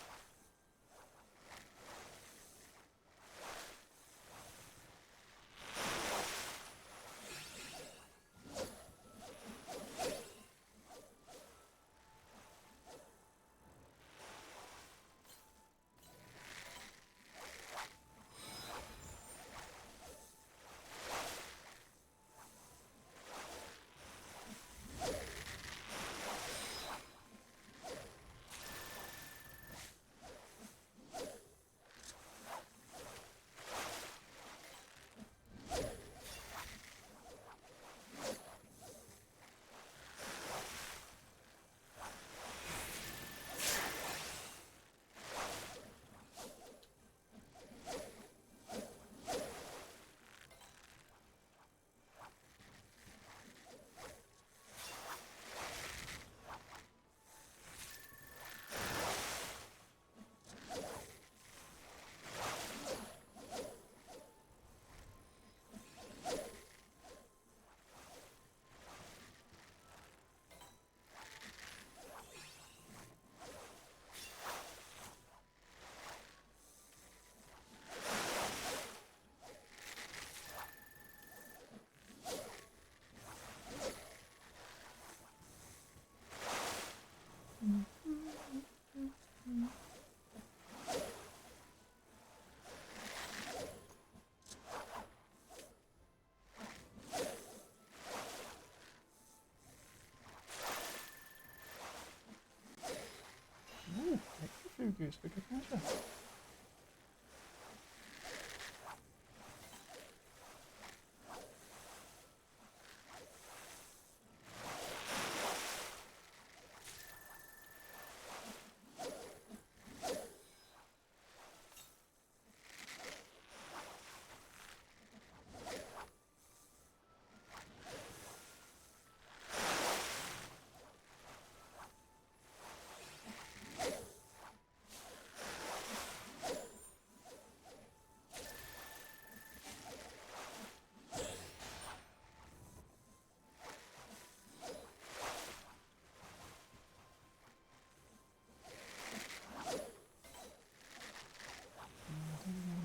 Ooh, extra fugus for good measure.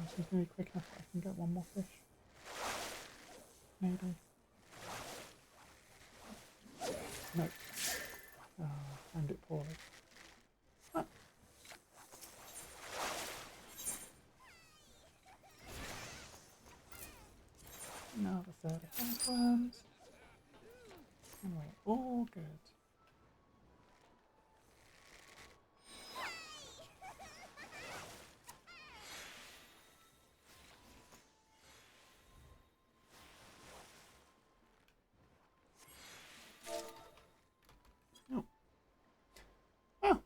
This is going to be quick enough that I can get one more fish. Maybe. No. Oh, I timed it poorly. Ah. Now the third headworms. And we're all good. Oh. Well,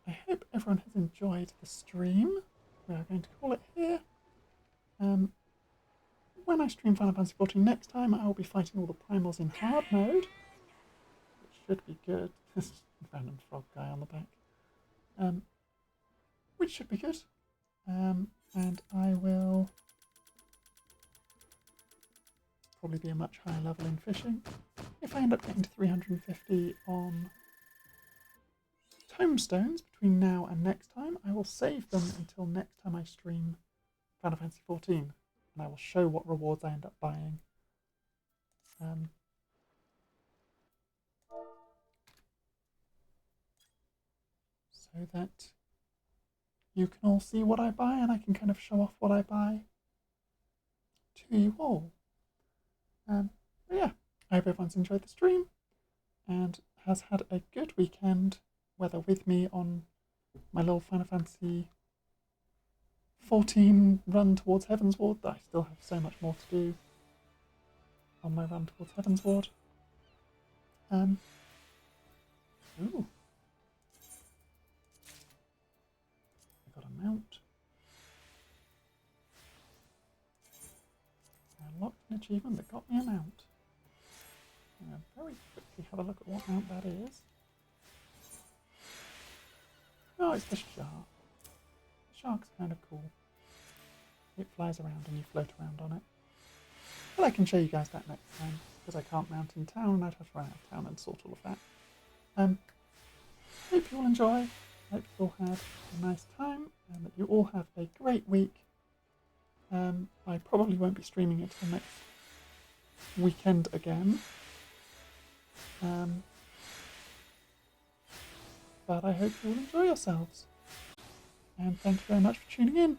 I hope everyone has enjoyed the stream. We are going to call it here. When I stream Final Fantasy XIV next time, I will be fighting all the primals in hard mode, which should be good. This random frog guy on the back, which should be good. And I will probably be a much higher level in fishing. If I end up getting to 350 on tomestones between now and next time, I will save them until next time I stream Final Fantasy XIV, and I will show what rewards I end up buying. So that you can all see what I buy, and I can kind of show off what I buy to you all. But yeah, I hope everyone's enjoyed the stream and has had a good weekend, whether with me on my little Final Fantasy 14 run towards Heavensward, that I still have so much more to do on my run towards Heavensward. Ooh. I got a mount. I unlocked an achievement that got me a mount. I'm going to very quickly have a look at what mount that is. Oh, it's the shark. The shark's kind of cool. It flies around and you float around on it. But I can show you guys that next time, because I can't mount in town and I'd have to run out of town and sort all of that. Hope you all enjoy. Hope you all had a nice time and that you all have a great week. I probably won't be streaming it until next weekend again. But I hope you all enjoy yourselves. And thank you very much for tuning in.